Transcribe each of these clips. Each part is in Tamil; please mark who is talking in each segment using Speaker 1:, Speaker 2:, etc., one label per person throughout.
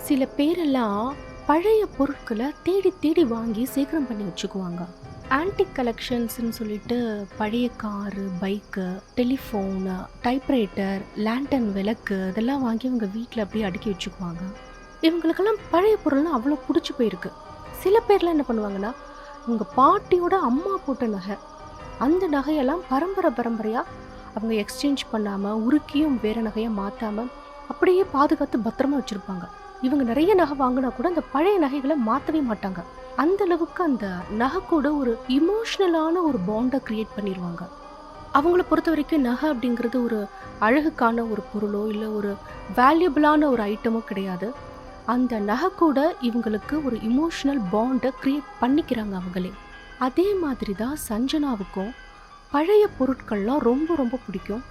Speaker 1: சில பேரெல்லாம் பழைய பொருட்களை தேடி தேடி வாங்கி சேகரம் பண்ணி வச்சுக்குவாங்க. ஆன்டிக் கலெக்ஷன்ஸ்னு சொல்லிட்டு பழைய car, bike, telephone, typewriter, lantern விளக்கு இதெல்லாம் வாங்கி இவங்க வீட்டில் அப்படியே அடுக்கி வச்சுக்குவாங்க. இவங்களுக்கெல்லாம் பழைய பொருள்லாம் அவ்வளோ பிடிச்சி போயிருக்கு. சில பேர்லாம் என்ன பண்ணுவாங்கன்னா, இவங்க பாட்டியோட அம்மா போட்ட நகை, அந்த நகையெல்லாம் பரம்பரை பரம்பரையாக அவங்க எக்ஸ்சேஞ்ச் பண்ணாமல் உருக்கியும் வேறு நகையை மாற்றாமல் அப்படியே பாதுகாத்து பத்திரமா வச்சுருப்பாங்க. இவங்க நிறைய நகை வாங்கினா கூட அந்த பழைய நகைகளை மாற்றவே மாட்டாங்க. அந்த அளவுக்கு அந்த நகை கூட ஒரு இமோஷ்னலான ஒரு பாண்டை கிரியேட் பண்ணிடுவாங்க. அவங்கள பொறுத்த வரைக்கும் நகை அப்படிங்கிறது ஒரு அழகுக்கான ஒரு பொருளோ இல்லை ஒரு வேல்யூபிளான ஒரு ஐட்டமோ கிடையாது. அந்த நகை கூட இவங்களுக்கு ஒரு இமோஷ்னல் பாண்டை கிரியேட் பண்ணிக்கிறாங்க அவங்களே. அதே மாதிரி தான் சஞ்சனாவுக்கும் பழைய பொருட்கள்லாம் ரொம்ப ரொம்ப பிடிக்கும்.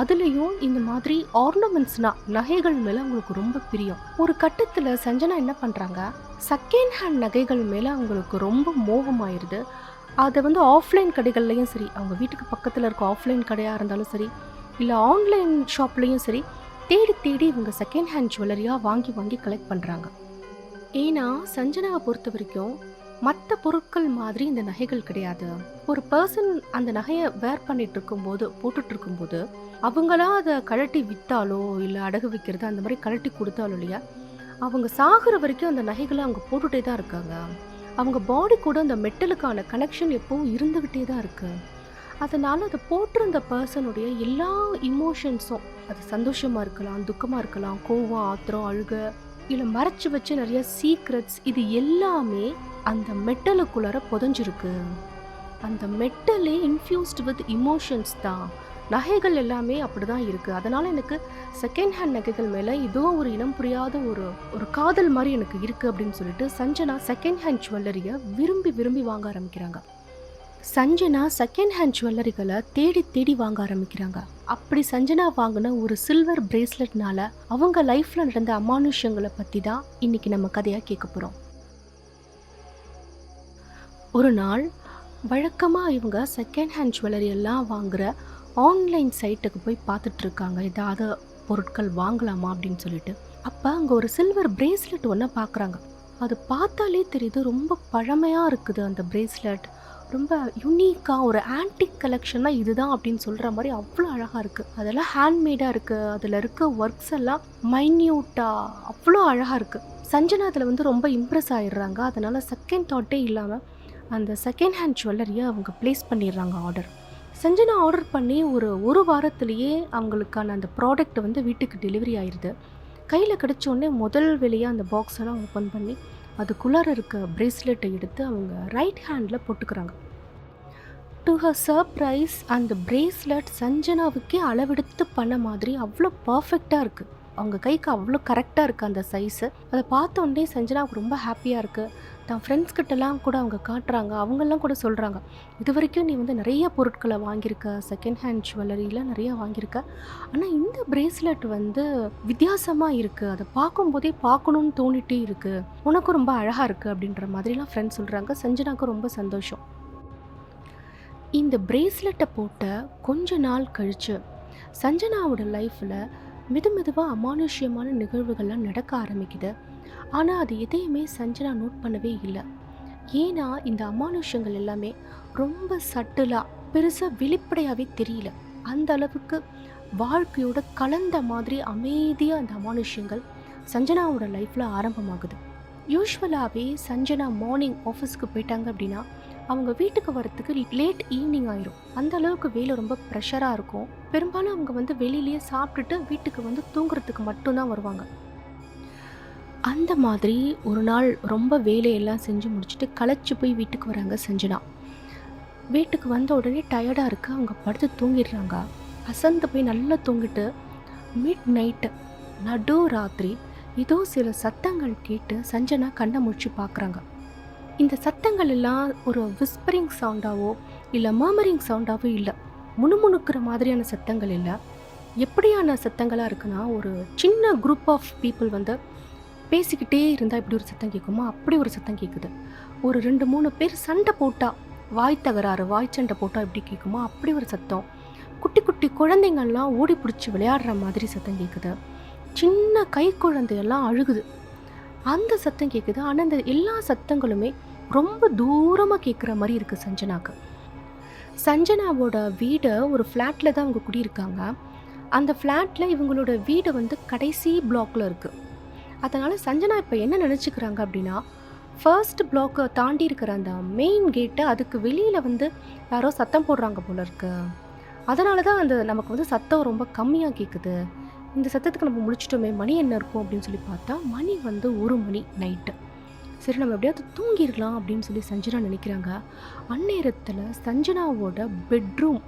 Speaker 1: அதுலேயும் இந்த மாதிரி ஆர்னமெண்ட்ஸ்னா நகைகள் மேலே அவங்களுக்கு ரொம்ப பிரியம். ஒரு கட்டத்தில் சஞ்சனா என்ன பண்ணுறாங்க, செகண்ட் ஹேண்ட் நகைகள் மேலே அவங்களுக்கு ரொம்ப மோகமாயிருது. அதை ஆஃப்லைன் கடைகள்லையும் சரி, அவங்க வீட்டுக்கு பக்கத்தில் இருக்க ஆஃப்லைன் கடையாக இருந்தாலும் சரி, இல்லை ஆன்லைன் ஷாப்லேயும் சரி, தேடி தேடி இவங்க செகண்ட் ஹேண்ட் ஜுவல்லரியாக வாங்கி வாங்கி கலெக்ட் பண்ணுறாங்க. ஏன்னா சஞ்சனாவை பொறுத்த வரைக்கும் மற்ற பொருட்கள் மாதிரி இந்த நகைகள் கிடையாது. ஒரு பர்சன் அந்த நகையை வேர் பண்ணிட்டு இருக்கும்போது, போட்டுட்டு இருக்கும்போது, அவங்களா அதை கழட்டி விற்றாலோ இல்லை அடகு வைக்கிறது அந்த மாதிரி கழட்டி கொடுத்தாலோ இல்லையா, அவங்க சாகிற வரைக்கும் அந்த நகைகளை அவங்க போட்டுகிட்டே தான் இருக்காங்க. அவங்க பாடி கூட அந்த மெட்டலுக்கான கனெக்ஷன் எப்பவும் இருந்துக்கிட்டே தான் இருக்குது. அதனால் அதை போட்டிருந்த பர்சனுடைய எல்லா இமோஷன்ஸும், அது சந்தோஷமாக இருக்கலாம், துக்கமாக இருக்கலாம், கோவம், ஆத்திரம், அழுக, இல்லை மறைச்சி வச்சு நிறைய சீக்ரெட்ஸ், இது எல்லாமே அந்த மெட்டலுக்குள்ளார புதஞ்சிருக்கு. அந்த மெட்டலே இன்ஃப்யூஸ்டு வித் இமோஷன்ஸ் தான். நகைகள் எல்லாமே அப்படி தான் இருக்குது. அதனால் எனக்கு செகண்ட் ஹேண்ட் நகைகள் மேலே இதோ ஒரு இனம் புரியாத ஒரு காதல் மாதிரி எனக்கு இருக்குது அப்படின்னு சொல்லிட்டு சஞ்சனா செகண்ட் ஹேண்ட் ஜுவல்லரியை விரும்பி விரும்பி வாங்க ஆரம்பிக்கிறாங்க. சஞ்சனா செகண்ட் ஹேண்ட் ஜுவல்லரிகளை தேடி தேடி வாங்க ஆரம்பிக்கிறாங்க. அப்படி சஞ்சனா வாங்கின ஒரு சில்வர் பிரேஸ்லெட்னால அவங்க லைஃப்பில் நடந்த அமானுஷ்யங்களை பற்றி தான் இன்னைக்கு நம்ம கதையாக கேட்க போகிறோம். ஒரு நாள் வழக்கமாக இவங்க செகண்ட் ஹேண்ட் ஜுவல்லரி எல்லாம் வாங்குகிற ஆன்லைன் சைட்டுக்கு போய் பார்த்துட்ருக்காங்க, ஏதாவது பொருட்கள் வாங்கலாமா அப்படின்னு சொல்லிட்டு. அப்போ அங்கே ஒரு சில்வர் பிரேஸ்லெட் ஒன்று பார்க்குறாங்க. அது பார்த்தாலே தெரியுது ரொம்ப பழமையாக இருக்குது. அந்த பிரேஸ்லெட் ரொம்ப யூனிக்காக ஒரு ஆன்டிக் கலெக்ஷனாக இதுதான் அப்படின்னு சொல்கிற மாதிரி அவ்வளோ அழகாக இருக்குது. அதெல்லாம் ஹேண்ட்மேடாக இருக்குது. அதில் இருக்க ஒர்க்ஸ் எல்லாம் மைன்யூட்டாக அவ்வளோ அழகாக இருக்குது. சஞ்சனா அதில் ரொம்ப இம்ப்ரெஸ் ஆகிடுறாங்க. அதனால் செகண்ட் தாட்டே இல்லாமல் அந்த செகண்ட் ஹேண்ட் ஜுவல்லரியை அவங்க ப்ளேஸ் பண்ணிடுறாங்க ஆர்டர். சஞ்சனா ஆர்டர் பண்ணி ஒரு வாரத்திலேயே அவங்களுக்கான அந்த ப்ராடக்ட் வீட்டுக்கு டெலிவரி ஆயிடுது. கையில் கிடச்சோடனே முதல் வேலையாக அந்த பாக்ஸெல்லாம் ஓப்பன் பண்ணி அதுக்குள்ளார இருக்க பிரேஸ்லெட்டை எடுத்து அவங்க ரைட் ஹேண்டில் போட்டுக்கிறாங்க. டு ஹர் சர்ப்ரைஸ், அந்த பிரேஸ்லெட் சஞ்சனாவுக்கே அளவெடுத்து பண்ண மாதிரி அவ்வளோ பர்ஃபெக்டாக இருக்குது. அவங்க கைக்கு அவ்வளோ கரெக்டாக இருக்குது அந்த சைஸு. அதை பார்த்த உடனே சஞ்சனாவுக்கு ரொம்ப ஹாப்பியாக இருக்குது. தான் ஃப்ரெண்ட்ஸ் கிட்டலாம் கூட அவங்க காட்டுறாங்க. அவங்கெல்லாம் கூட சொல்கிறாங்க, இது வரைக்கும் நீ நிறைய பொருட்களை வாங்கியிருக்க, செகண்ட் ஹேண்ட் ஜுவல்லரியில் நிறையா வாங்கியிருக்க, ஆனால் இந்த பிரேஸ்லெட் வித்தியாசமாக இருக்குது, அதை பார்க்கும்போதே பார்க்கணுன்னு தோணிட்டே இருக்குது, உனக்கும் ரொம்ப அழகாக இருக்குது அப்படின்ற மாதிரிலாம் ஃப்ரெண்ட்ஸ் சொல்கிறாங்க. சஞ்சனாவுக்கு ரொம்ப சந்தோஷம். இந்த பிரேஸ்லெட்டை போட்ட கொஞ்ச நாள் கழித்து சஞ்சனாவோட லைஃப்பில் மெதுவாக அமானுஷ்யமான நிகழ்வுகள்லாம் நடக்க ஆரம்பிக்குது. ஆனால் அது எதையுமே சஞ்சனா நோட் பண்ணவே இல்லை. ஏன்னா இந்த அமானுஷ்யங்கள் எல்லாமே ரொம்ப சட்டிலாக பெருசாக வெளிப்படையாகவே தெரியல. அந்த அளவுக்கு வாழ்க்கையோட கலந்த மாதிரி அமைதியாக அந்த அமானுஷ்யங்கள் சஞ்சனாவோட லைஃப்பில் ஆரம்பமாகுது. யூஸ்வலாகவே சஞ்சனா மார்னிங் ஆஃபீஸ்க்கு போயிட்டாங்க அப்படின்னா அவங்க வீட்டுக்கு வரத்துக்கு லேட் ஈவினிங் ஆயிரும். அந்த அளவுக்கு வேலை ரொம்ப ப்ரெஷராக இருக்கும். பெரும்பாலும் அவங்க வெளியிலேயே சாப்பிட்டுட்டு வீட்டுக்கு தூங்குறதுக்கு மட்டும்தான் வருவாங்க. அந்த மாதிரி ஒரு நாள் ரொம்ப வேலையெல்லாம் செஞ்சு முடிச்சுட்டு களைச்சி போய் வீட்டுக்கு வராங்க சஞ்சனா. வீட்டுக்கு வந்த உடனே டயர்டாக இருக்குது. அவங்க படுத்து தூங்கிடுறாங்க. அசந்து போய் நல்லா தூங்கிட்டு மிட் நைட்டு நடு ராத்திரி ஏதோ சில சத்தங்கள் கேட்டு சஞ்சனா கண்ணை முழிச்சு பார்க்குறாங்க. இந்த சத்தங்கள் எல்லாம் ஒரு விஸ்பரிங் சவுண்டாவோ இல்லை மர்மரிங் சவுண்டாவோ இல்லை, முணுமுணுக்கிற மாதிரியான சத்தங்கள் இல்லை. எப்படியான சத்தங்களாக இருக்குன்னா, ஒரு சின்ன குரூப் ஆஃப் பீப்புள் பேசிக்கிட்டே இருந்தால் இப்படி ஒரு சத்தம் கேட்குமா, அப்படி ஒரு சத்தம் கேட்குது. ஒரு 2-3 பேர் சண்டை போட்டால், வாய் தகராறு, வாய் சண்டை போட்டால் எப்படி கேட்குமா அப்படி ஒரு சத்தம். குட்டி குட்டி குழந்தைங்கள்லாம் ஓடி பிடிச்சி விளையாடுற மாதிரி சத்தம் கேட்குது. சின்ன கை குழந்தையெல்லாம் அழுகுது. அந்த சத்தம் கேட்குது. ஆனா, அந்த எல்லா சத்தங்களுமே ரொம்ப தூரமா கேட்குற மாரி இருக்கு சஞ்சனாக்கு. சஞ்சனாவோட வீடு ஒரு ஃப்ளாட்ல தான் அவங்க குடியிருக்காங்க. அந்த ஃப்ளாட்ல இவங்களோட வீடு வந்து கடைசி ப்ளாக்ல இருக்கு. அதனால சஞ்சனா இப்ப என்ன நெனச்சுக்கிறாங்க அப்டின்னா, ஃபர்ஸ்ட் ப்ளாக்க தாண்டி இருக்கிற அந்த மெயின் கேட்ட அதுக்கு வெளியில வந்து யாரோ சத்தம் போடுறாங்க போல இருக்கு. அதனால தான் அந்த நமக்கு வந்து சத்தம் ரொம்ப கம்மியா கேட்குது. இந்த சத்தத்துக்கு நம்ம முழிச்சுட்டோமே, மணி என்ன இருக்கும் அப்படின்னு சொல்லி பார்த்தா, மணி வந்து 1 மணி நைட்டு. சரி நம்ம எப்படியாவது தூங்கிரலாம் அப்படின்னு சொல்லி சஞ்சனா நினைக்கிறாங்க. அந்நேரத்துல சஞ்சனாவோட பெட்ரூம்,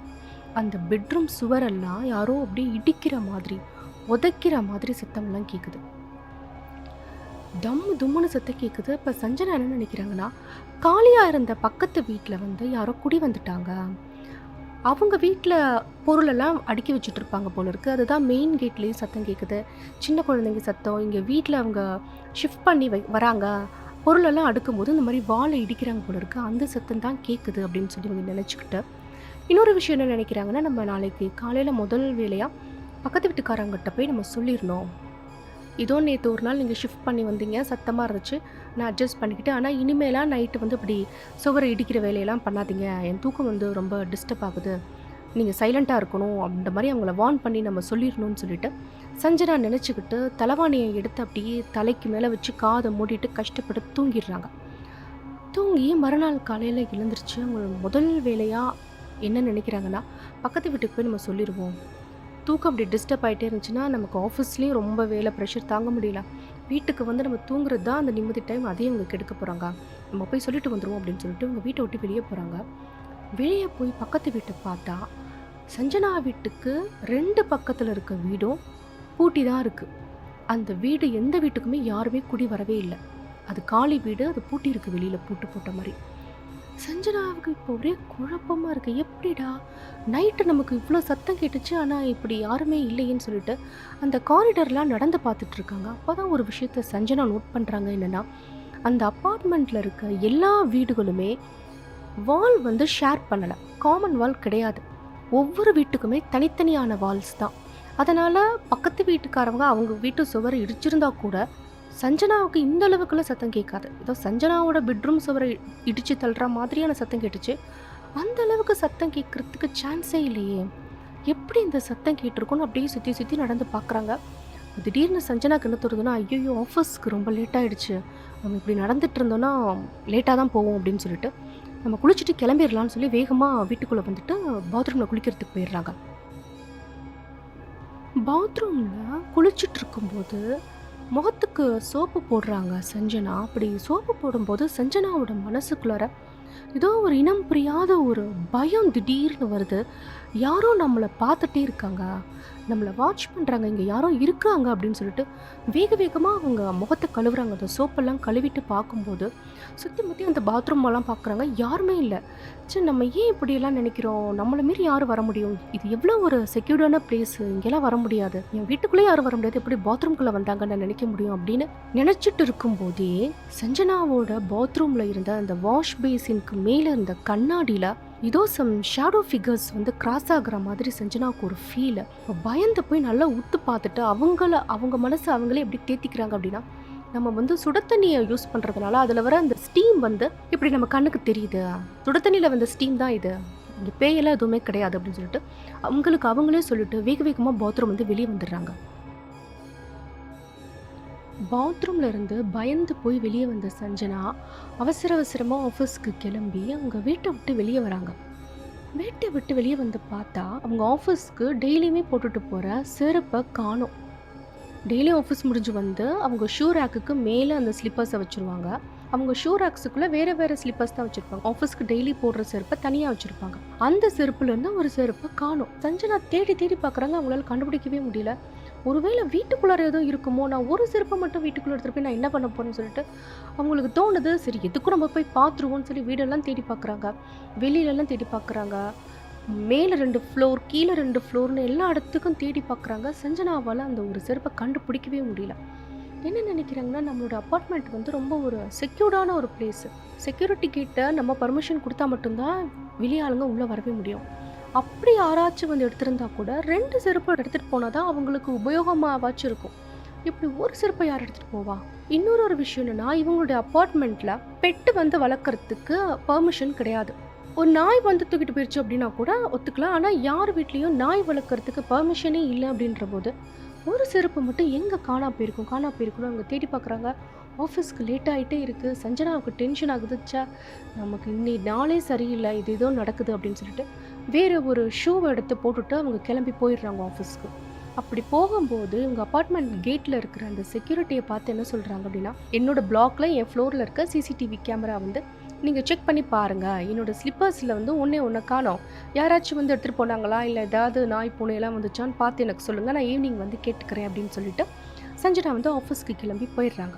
Speaker 1: அந்த பெட்ரூம் சுவரெல்லாம் யாரோ அப்படியே இடிக்கிற மாதிரி, உதைக்கிற மாதிரி சத்தம்லாம் கேட்குது. டம்மு தும்முன்னு சத்தம் கேட்குது. அப்ப சஞ்சனா என்ன நினைக்கிறாங்கன்னா, காலியா இருந்த பக்கத்து வீட்ல வந்து யாரோ குடி வந்துட்டாங்க. அவங்க வீட்ல பொருளெல்லாம் அடுக்கி வச்சுட்டு இருப்பாங்க போல இருக்கு. அதுதான் மெயின் கேட்லயும் சத்தம் கேட்குது. சின்ன குழந்தைங்க சத்தம், இங்க வீட்ல அவங்க ஷிஃப்ட் பண்ணி வராங்க. பொருளெல்லாம் அடுக்கும்போது இந்த மாரி வால இடிக்கிறாங்க போல இருக்கு. அந்த சத்தம் தான் கேட்குது அப்படின்னு சொல்லி இவங்க நினச்சுக்கிட்டு, இன்னொரு விஷயம் என்ன நினைக்கிறாங்கன்னா, நம்ம நாளைக்கு காலையில முதல் வேலையா பக்கத்து வீட்டுக்காரங்கிட்ட போய் நம்ம சொல்லிரணும். இதோ நேத்து ஒரு நாள் நீங்க ஷிஃப்ட் பண்ணி வந்தீங்க. சத்தமா இருந்துச்சு. நான் அட்ஜஸ்ட் பண்ணிக்கிட்டேன். ஆனா இனிமேலாம் நைட்டு வந்து இப்படி சுவர இடிக்கிற வேலையெல்லாம் பண்ணாதீங்க. என் தூக்கம் வந்து ரொம்ப டிஸ்டர்ப் ஆகுது. நீங்க சைலண்ட்டா இருக்கணும். அப்படின்ற மாரி அவங்கள வார்ன் பண்ணி நம்ம சொல்லிரணும்னு சொல்லிட்டு, சஞ்சனா நெனச்சுக்கிட்டு தலவாணிய எடுத்து அப்படியே தலைக்கு மேல வச்சு காத மூடிட்டு கஷ்டப்பட்டு தூங்கிடுறாங்க. தூங்கி மறுநாள் காலையில எழுந்திருச்சு அவங்க முதல் வேலையா என்ன நினைக்கிறாங்கன்னா, பக்கத்து வீட்டுக்கு போய் நம்ம சொல்லிருவோம். தூக்கம் அப்படி டிஸ்டர்ப் ஆகிட்டே இருந்துச்சுன்னா நமக்கு ஆஃபீஸ்லேயும் ரொம்ப வேலை ப்ரெஷர் தாங்க முடியல. வீட்டுக்கு வந்து நம்ம தூங்குறது தான் அந்த நிம்மதி டைம், அதையும் இவங்க கெடுக்க போகிறாங்க. நம்ம போய் சொல்லிட்டு வந்துடுவோம் அப்படின்னு சொல்லிட்டு இவங்க வீட்டை விட்டு வெளியே போகிறாங்க. வெளியே போய் பக்கத்து வீட்டை பார்த்தா, சஞ்சனா வீட்டுக்கு 2 பக்கத்தில் இருக்க வீடும் பூட்டி தான் இருக்குது. அந்த வீடு எந்த வீட்டுக்குமே யாருமே குடி வரவே இல்லை. அது காலி வீடு, அது பூட்டி இருக்குது வெளியில் பூட்டு போட்ட மாதிரி. சஞ்சனாவுக்கு இப்போ ஒரே குழப்பமா இருக்கு. எப்படிடா நைட்டு நமக்கு இவ்வளோ சத்தம் கேட்டுச்சு, ஆனால் இப்படி யாருமே இல்லையேன்னு சொல்லிட்டு அந்த காரிடர்லாம் நடந்து பார்த்துட்டு இருக்காங்க. அப்போதான் ஒரு விஷயத்த சஞ்சனா நோட் பண்ணுறாங்க. என்னன்னா, அந்த அப்பார்ட்மெண்ட்டில் இருக்க எல்லா வீடுகளுமே வால் வந்து ஷேர் பண்ணலை, காமன் வால் கிடையாது. ஒவ்வொரு வீட்டுக்குமே தனித்தனியான வால்ஸ் தான். அதனால் பக்கத்து வீட்டுக்காரவங்க அவங்க வீட்டு சுவரை இடிச்சிருந்தா கூட சஞ்சனாவுக்கு இந்த அளவுக்குள்ள சத்தம் கேட்காது. ஏதோ சஞ்சனாவோட பெட்ரூம் சுவரை இடிச்சு தள்ளுற மாதிரியான சத்தம் கேட்டுச்சு. அந்த அளவுக்கு சத்தம் கேட்கறதுக்கு சான்ஸே இல்லையே. எப்படி இந்த சத்தம் கேட்டிருக்குன்னு அப்படியே சுற்றி சுற்றி நடந்து பார்க்குறாங்க. திடீர்னு சஞ்சனாக்கு என்ன தோணுதுன்னா, ஐயோ ஆஃபீஸ்க்கு ரொம்ப லேட் ஆகிடுச்சு, நம்ம இப்படி நடந்துட்டு இருந்தோன்னா லேட்டாக தான் போவோம் அப்படின்னு சொல்லிட்டு நம்ம குளிச்சுட்டு கிளம்பிடலான்னு சொல்லி வேகமாக வீட்டுக்குள்ளே வந்துட்டு பாத்ரூமில் குளிக்கிறதுக்கு போயிடுறாங்க. பாத்ரூமில் குளிச்சுட்டு இருக்கும்போது முகத்துக்கு சோப்பு போடுறாங்க சஞ்சனா. அப்படி சோப்பு போடும்போது சஞ்சனாவோட மனசுக்குள்ளார ஏதோ ஒரு இனம் புரியாத ஒரு பயம் திடீர்னு வருது. யாரோ நம்மளை பார்த்துட்டே இருக்காங்க, நம்மளை வாட்ச் பண்ணுறாங்க, இங்கே யாரோ இருக்காங்க அப்படின்னு சொல்லிட்டு வேக வேகமாக அவங்க முகத்தை கழுவுறாங்க. அந்த சோப்பெல்லாம் கழுவிட்டு பார்க்கும்போது சுற்றி முற்றி அந்த பாத்ரூமெல்லாம் பார்க்குறாங்க, யாருமே இல்லை. சரி நம்ம ஏன் இப்படியெல்லாம் நினைக்கிறோம், நம்மளை மீறி யாரும் வர முடியும், இது எவ்வளோ ஒரு செக்யூர்டான பிளேஸ், இங்கெல்லாம் வர முடியாது, என் வீட்டுக்குள்ளே யாரும் வர முடியாது, எப்படி பாத்ரூம்குள்ளே வந்தாங்கன்னு நினைக்க முடியும் அப்படின்னு நினச்சிட்டு இருக்கும்போதே சஞ்சனாவோட பாத்ரூமில் இருந்த அந்த வாஷ் பேசினுக்கு மேலே இருந்த கண்ணாடியில் ஏதோ சம் ஷேடோ ஃபிகர்ஸ் வந்து கிராஸ் ஆகுற மாதிரி சஞ்சனாவுக்கு ஒரு ஃபீல். பயந்து போய் நல்லா உத்து பார்த்துட்டு அவங்க மனசு அவங்களே எப்படி தேத்திக்கிறாங்க அப்படின்னா, நம்ம வந்து சுட தண்ணியை யூஸ் பண்ணுறதுனால அதில் வர அந்த ஸ்டீம் வந்து இப்படி நம்ம கண்ணுக்கு தெரியுது, சுட தண்ணியில் வந்த ஸ்டீம் தான் இது, இங்கே பேயெல்லாம் எதுவுமே கிடையாது அப்படின்னு சொல்லிட்டு அவங்களே சொல்லிட்டு வேக வேகமாக பாத்ரூம் வந்து வெளியே வந்துடுறாங்க. பாத்ரூம்ல இருந்து பயந்து போய் வெளியே வந்த சஞ்சனா அவசரமாக ஆஃபீஸ்க்கு கிளம்பி அவங்க வீட்டை விட்டு வெளியே வராங்க. வீட்டை விட்டு வெளியே வந்து பார்த்தா அவங்க ஆஃபீஸ்க்கு டெய்லியுமே போட்டுட்டு போகிற செருப்பை காணோம். டெய்லியும் ஆஃபீஸ் முடிஞ்சு வந்து அவங்க ஷூ ரேக்குக்கு மேலே அந்த ஸ்லிப்பர்ஸை வச்சுருவாங்க. அவங்க ஷூ ரேக்ஸுக்குள்ளே வேறு ஸ்லிப்பர்ஸ் தான் வச்சுருப்பாங்க. ஆஃபீஸ்க்கு டெய்லி போடுற செருப்பை தனியாக வச்சுருப்பாங்க. அந்த செருப்புலேருந்து ஒரு செருப்பை காணோம். சஞ்சனா தேடி பார்க்குறாங்க, அவங்களால கண்டுபிடிக்கவே முடியல. ஒருவேளை வீட்டுக்குள்ளார ஏதோ இருக்குமோ, நான் ஒரு செருப்பை மட்டும் வீட்டுக்குள்ளே எடுத்துகிட்டு போய் நான் என்ன பண்ண போகிறேன்னு சொல்லிட்டு அவங்களுக்கு தோணுது. சரி எதுக்கும் நம்ம போய் பார்த்துருவோம்னு சொல்லி வீடெல்லாம் தேடி பார்க்குறாங்க, வெளியிலலாம் தேடி பார்க்குறாங்க, மேலே 2 ஃப்ளோர் கீழே 2 ஃப்ளோர்னு எல்லா இடத்துக்கும் தேடி பார்க்குறாங்க. சஞ்சனாவால் அந்த ஒரு செருப்பை கண்டுபிடிக்கவே முடியல. என்ன நினைக்கிறாங்கன்னா, நம்மளோட அப்பார்ட்மெண்ட் வந்து ரொம்ப ஒரு செக்யூர்டான ஒரு பிளேஸு, செக்யூரிட்டி கிட்ட நம்ம பர்மிஷன் கொடுத்தா மட்டும்தான் வெளியாளுங்க உள்ளே வரவே முடியும். அப்படி யாராச்சும் வந்து எடுத்திருந்தா கூட 2 செருப்பு எடுத்துகிட்டு போனால் தான் அவங்களுக்கு உபயோகமாகவாச்சும் இருக்கும். இப்படி ஒரு செருப்பை யார் எடுத்துகிட்டு போவா? இன்னொரு விஷயம் என்னன்னா, இவங்களுடைய அப்பார்ட்மெண்ட்டில் பெட்டு வந்து வளர்க்குறதுக்கு பெர்மிஷன் கிடையாது. ஒரு நாய் வந்து தூக்கிட்டு போயிடுச்சு அப்படின்னா கூட ஒத்துக்கலாம். ஆனால் யார் வீட்லேயும் நாய் வளர்க்குறதுக்கு பெர்மிஷனே இல்லை அப்படின்ற போது ஒரு செருப்பு மட்டும் எங்கே காணா போயிருக்கணும் அவங்க தேடி பார்க்குறாங்க. ஆஃபீஸ்க்கு லேட் ஆகிட்டே இருக்குது. சஞ்சனாவுக்கு டென்ஷன் ஆகுதுச்சா, நமக்கு இன்னைக்கு நாளே சரியில்லை, இது ஏதோ நடக்குது அப்படின்னு சொல்லிட்டு வேறு ஒரு ஷூவை எடுத்து போட்டுட்டு அவங்க கிளம்பி போயிடுறாங்க ஆஃபீஸ்க்கு. அப்படி போகும்போது இவங்க அப்பார்ட்மெண்ட் கேட்டில் இருக்கிற அந்த செக்யூரிட்டியை பார்த்து என்ன சொல்கிறாங்க அப்படின்னா, என்னோடய பிளாக்ல என் ஃப்ளோரில் இருக்க சிசிடிவி கேமரா வந்து நீங்கள் செக் பண்ணி பாருங்கள். என்னோடய ஸ்லிப்பர்ஸில் வந்து ஒன்று காணோம். யாராச்சும் வந்து எடுத்துகிட்டு போனாங்களா, இல்லை ஏதாவது நாய் பூனையெல்லாம் வந்துச்சான்னு பார்த்து எனக்கு சொல்லுங்கள், நான் ஈவினிங் வந்து கேட்டுக்கிறேன் அப்படின்னு சொல்லிட்டு சஞ்சனா வந்து ஆஃபீஸ்க்கு கிளம்பி போயிடுறாங்க.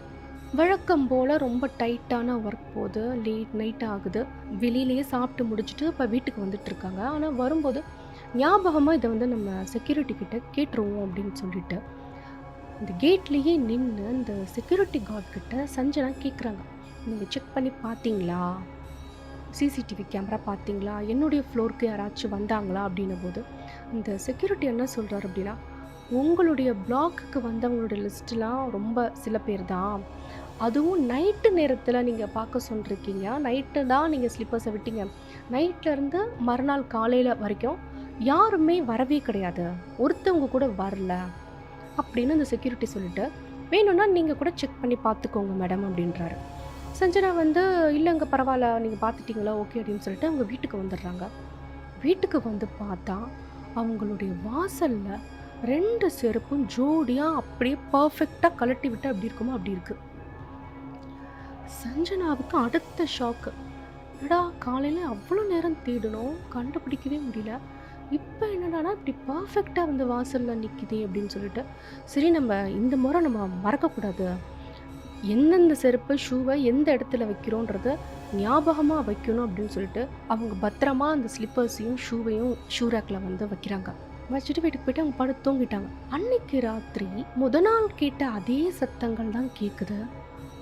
Speaker 1: வழக்கம் போல் ரொம்ப டைட்டான ஒர்க் போது லேட் நைட் ஆகுது. வெளியிலேயே சாப்பிட்டு முடிச்சுட்டு இப்போ வீட்டுக்கு வந்துட்டுருக்காங்க. ஆனால் வரும்போது ஞாபகமாக இதை வந்து நம்ம செக்யூரிட்டி கிட்ட கேட்டுருவோம் அப்படின்னு சொல்லிட்டு இந்த கேட்லேயே நின்று இந்த செக்யூரிட்டி கார்ட் கிட்ட சஞ்சனா கேட்குறாங்க, நீங்கள் செக் பண்ணி பார்த்தீங்களா, சிசிடிவி கேமரா பார்த்தீங்களா, என்னுடைய ஃப்ளோருக்கு யாராச்சும் வந்தாங்களா அப்படின்னும் போது இந்த செக்யூரிட்டி என்ன சொல்கிறார் அப்படின்னா, உங்களுடைய பிளாக்குக்கு வந்தவங்களுடைய லிஸ்ட்லாம் ரொம்ப சில பேர் தான், அதுவும் நைட்டு நேரத்தில் நீங்கள் பார்க்க சொல்லிருக்கீங்க. நைட்டு தான் நீங்கள் ஸ்லிப்பர்ஸை விட்டீங்க. நைட்லேருந்து மறுநாள் காலையில் வரைக்கும் யாருமே வரவே கிடையாது, ஒருத்தவங்க கூட வரல அப்படின்னு அந்த செக்யூரிட்டி சொல்லிட்டு, வேணும்னா நீங்கள் கூட செக் பண்ணி பார்த்துக்கோங்க மேடம் அப்படின்றாரு. சஞ்சனா வந்து இல்லைங்க பரவாயில்ல, நீங்கள் பார்த்துட்டிங்களா, ஓகே அப்படின்னு சொல்லிட்டு அவங்க வீட்டுக்கு வந்துடுறாங்க. வீட்டுக்கு வந்து பார்த்தா அவங்களுடைய வாசலில் 2 செருப்பும் ஜோடியாக அப்படியே பர்ஃபெக்டாக கழட்டி விட்டு அப்படி இருக்குமோ அப்படி இருக்குது. சஞ்சனாவுக்கு அடுத்த ஷாக்கு, என்னடா காலையில் அவ்வளோ நேரம் தேடணும், கண்டுபிடிக்கவே முடியல, இப்போ என்னடானா இப்படி பர்ஃபெக்டாக வந்து வாசலில் நிற்கிதே அப்படின்னு சொல்லிட்டு, சரி நம்ம இந்த முறை நம்ம மறக்கக்கூடாது, எந்தெந்த செருப்பு ஷூவை எந்த இடத்துல வைக்கிறோன்றத ஞாபகமாக வைக்கணும் அப்படின்னு சொல்லிட்டு அவங்க பத்திரமா அந்த ஸ்லிப்பர்ஸையும் ஷூவையும் ஷூ ரேக்கில் வந்து வைக்கிறாங்க. வச்சுட்டு வீட்டுக்கு போயிட்டு அவங்க படுத்து தூங்கிட்டாங்க. அன்னைக்கு ராத்திரி நாள் கேட்ட அதே சத்தங்கள் தான் கேட்குது.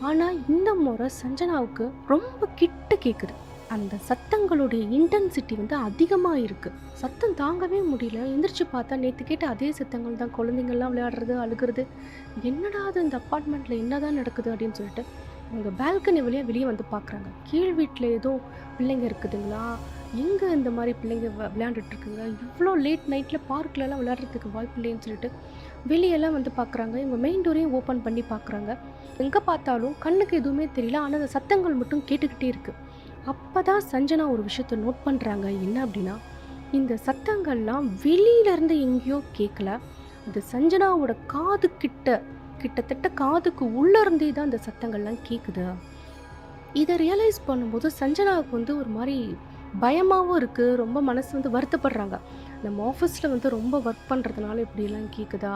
Speaker 1: ஆனால் இந்த முறை சஞ்சனாவுக்கு ரொம்ப கிட்ட கேட்குது. அந்த சத்தங்களுடைய இன்டென்சிட்டி வந்து அதிகமாக இருக்குது. சத்தம் தாங்கவே முடியல. எந்திரிச்சு பார்த்தா நேற்று கேட்ட அதே சத்தங்கள் தான், குழந்தைங்கள்லாம் விளையாடுறது, அழுகிறது. என்னடா அது இந்த அப்பார்ட்மெண்ட்டில் என்னதான் நடக்குது அப்படின்னு சொல்லிட்டு அவங்க பால்கனி வழியாக வெளியே வந்து பார்க்குறாங்க. கீழ் வீட்டில் ஏதோ பிள்ளைங்க இருக்குதுங்களா, எங்கே இந்த மாதிரி பிள்ளைங்க விளையாண்டுட்ருக்குங்க, இவ்வளோ லேட் நைட்டில் பார்க்லலாம் விளையாடுறதுக்கு வாய்ப்பு இல்லைன்னு சொல்லிட்டு வெளியெல்லாம் வந்து பார்க்குறாங்க. இவங்க மெயின் டோரையும் ஓப்பன் பண்ணி பார்க்குறாங்க. எங்கே பார்த்தாலும் கண்ணுக்கு எதுவுமே தெரியல, ஆனால் அந்த சத்தங்கள் மட்டும் கேட்டுக்கிட்டே இருக்குது. அப்போ தான் சஞ்சனா ஒரு விஷயத்தை நோட் பண்ணுறாங்க. என்ன அப்படின்னா, இந்த சத்தங்கள்லாம் வெளியிலேருந்து எங்கேயோ கேட்கல, அது சஞ்சனாவோட காது கிட்டத்தட்ட காதுக்கு உள்ளேருந்தே தான் அந்த சத்தங்கள்லாம் கேட்குது. இதை ரியலைஸ் பண்ணும்போது சஞ்சனாவுக்கு வந்து ஒரு மாதிரி பயமாகவும் இருக்குது. ரொம்ப மனசு வந்து வருத்தப்படுறாங்க. நம்ம ஆஃபீஸில் வந்து ரொம்ப ஒர்க் பண்ணுறதுனால இப்படியெல்லாம் கேட்குதா,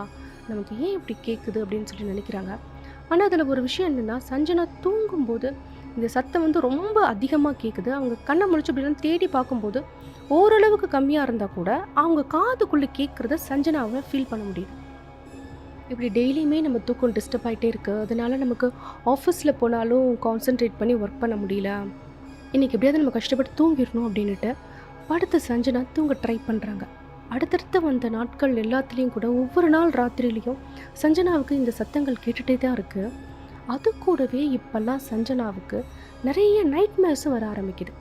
Speaker 1: நமக்கு ஏன் இப்படி கேட்குது அப்படின்னு சொல்லி நினைக்கிறாங்க. ஆனால் அதில் ஒரு விஷயம் என்னென்னா, சஞ்சனா தூங்கும்போது இந்த சத்தம் வந்து ரொம்ப அதிகமாக கேட்குது. அவங்க கண்ணை முழிச்சு அப்படிலாம் தேடி பார்க்கும்போது ஓரளவுக்கு கம்மியாக இருந்தால் கூட அவங்க காதுக்குள்ளே கேட்குறத சஞ்சனாவை ஃபீல் பண்ண முடியுது. இப்படி டெய்லியுமே நம்ம தூக்கம் டிஸ்டர்ப் ஆகிட்டே இருக்குது. அதனால நமக்கு ஆஃபீஸில் போனாலும் கான்சென்ட்ரேட் பண்ணி ஒர்க் பண்ண முடியல. இன்றைக்கி எப்படியாவது நம்ம கஷ்டப்பட்டு தூங்கிடணும் அப்படின்ட்டு படுத்த சஞ்சனா தூங்க ட்ரை பண்ணுறாங்க. அடுத்தடுத்து வந்த நாட்கள் எல்லாத்துலேயும் கூட ஒவ்வொரு நாள் ராத்திரிலையும் சஞ்சனாவுக்கு இந்த சத்தங்கள் கேட்டுகிட்டே தான் இருக்குது. அது கூடவே இப்போல்லாம் சஞ்சனாவுக்கு நிறைய நைட்மேர்ஸும் வர ஆரம்பிக்குது.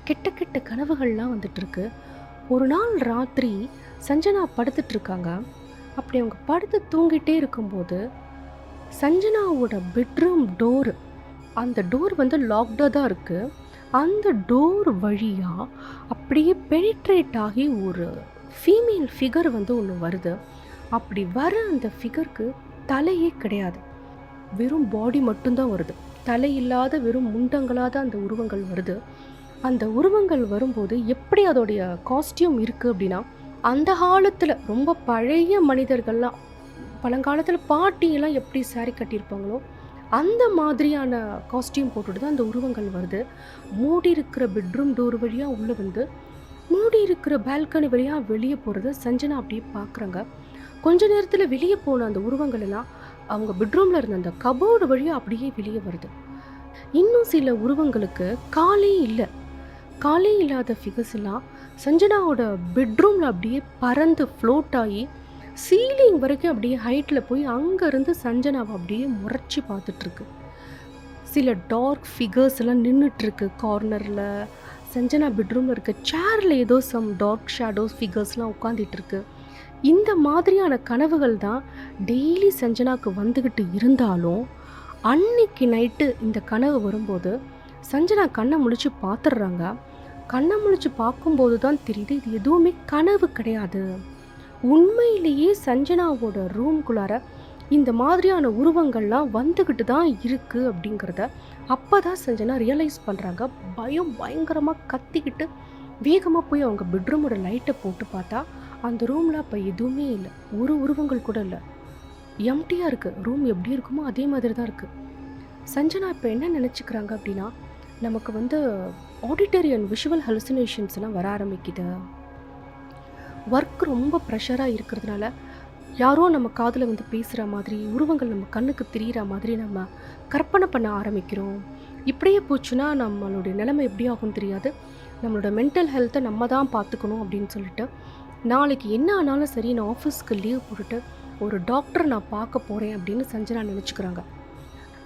Speaker 1: கெட்ட கெட்ட கனவுகள்லாம் வந்துட்டுருக்கு. ஒரு நாள் ராத்திரி சஞ்சனா படுத்துட்ருக்காங்க. அப்படி அவங்க படுத்து தூங்கிட்டே இருக்கும்போது சஞ்சனாவோட பெட்ரூம் டோரு, அந்த டோர் வந்து லாக்டாக தான் இருக்குது. அந்த டோர் வழியாக அப்படியே பெனிட்ரேட் ஆகி ஒரு ஃபீமேல் ஃபிகர் வந்து ஒன்று வருது. அப்படி வர அந்த ஃபிகருக்கு தலையே கிடையாது, வெறும் பாடி மட்டும்தான் வருது. தலை இல்லாத வெறும் முண்டங்களாத அந்த உருவங்கள் வருது. அந்த உருவங்கள் வரும்போது எப்படி அதோடைய காஸ்டியூம் இருக்குது அப்படின்னா, அந்த காலத்தில் ரொம்ப பழைய மனிதர்கள்லாம், பழங்காலத்தில் பாட்டியெல்லாம் எப்படி சாரி கட்டியிருப்பாங்களோ அந்த மாதிரியான காஸ்டியூம் போட்டுட்டு தான் அந்த உருவங்கள் வருது. மூடி இருக்கிற பெட்ரூம் டோர் வழியாக உள்ளே வந்து மூடி இருக்கிற பால்கனி வழியாக வெளியே போகிறத சஞ்சனா அப்படியே பார்க்குறாங்க. கொஞ்ச நேரத்தில் வெளியே போன அந்த உருவங்கள் எல்லாம் அவங்க பெட்ரூமில் இருந்த அந்த கபோர்டு வழியாக அப்படியே வெளியே வருது. இன்னும் சில உருவங்களுக்கு காலே இல்லை. காலே இல்லாத ஃபிகர்ஸ் எல்லாம் சஞ்சனாவோட பெட்ரூமில் அப்படியே பறந்து ஃப்ளோட் ஆகி சீலிங் வரைக்கும் அப்படியே ஹைட்டில் போய் அங்கேருந்து சஞ்சனாவை அப்படியே முறைச்சி பார்த்துட்ருக்கு. சில டார்க் ஃபிகர்ஸ் எல்லாம் நின்றுட்டுருக்கு கார்னரில். சஞ்சனா பெட்ரூமில் இருக்க சேரில் ஏதோ சம் டார்க் ஷேடோஸ் ஃபிகர்ஸ்லாம் உட்காந்துட்டுருக்கு. இந்த மாதிரியான கனவுகள் தான் டெய்லி சஞ்சனாவுக்கு வந்துக்கிட்டு இருந்தாலும் அன்னைக்கு நைட்டு இந்த கனவு வரும்போது சஞ்சனா கண்ணை முழிச்சு பார்த்துடுறாங்க. கண்ணை முழிச்சு பார்க்கும்போது தான் தெரியுது இது எதுவுமே கனவு கிடையாது. உண்மையிலேயே சஞ்சனாவோட ரூம்குள்ளார இந்த மாதிரியான உருவங்கள்லாம் வந்துக்கிட்டு தான் இருக்குது அப்படிங்கிறத அப்போ தான் சஞ்சனா ரியலைஸ் பண்ணுறாங்க. பயங்கரமாக கத்திக்கிட்டு வேகமாக போய் அவங்க பெட்ரூமோட லைட்டை போட்டு பார்த்தா அந்த ரூமில் அப்போ எதுவுமே இல்லை, ஒரு உருவங்கள் கூட இல்லை, எம்டியாக இருக்குது. ரூம் எப்படி இருக்குமோ அதே மாதிரி தான் இருக்குது. சஞ்சனா இப்போ என்ன நினச்சிக்கிறாங்க அப்படின்னா, நமக்கு வந்து ஆடிட்டரி அண்ட் விஷுவல் ஹலுசினேஷன்ஸ் எல்லாம் வர ஆரம்பிக்குது. ஒர்க் ரொம்ப ப்ரெஷராக இருக்கிறதுனால யாரோ நம்ம காதில் வந்து பேசுகிற மாதிரி, உருவங்கள் நம்ம கண்ணுக்கு தெரிகிற மாதிரி நம்ம கற்பனை பண்ண ஆரம்பிக்கிறோம். இப்படியே போச்சுன்னா நம்மளுடைய நிலைமை எப்படி ஆகும்னு தெரியாது. நம்மளோட மென்டல் ஹெல்த்தை நம்ம தான் பார்த்துக்கணும் அப்படின்னு சொல்லிட்டு நாளைக்கு என்ன ஆனாலும் சரி நான் ஆஃபீஸ்க்கு லீவ் போட்டுட்டு ஒரு டாக்டரை நான் பார்க்க போகிறேன் அப்படின்னு சஞ்சனா நினச்சிக்கிறாங்க.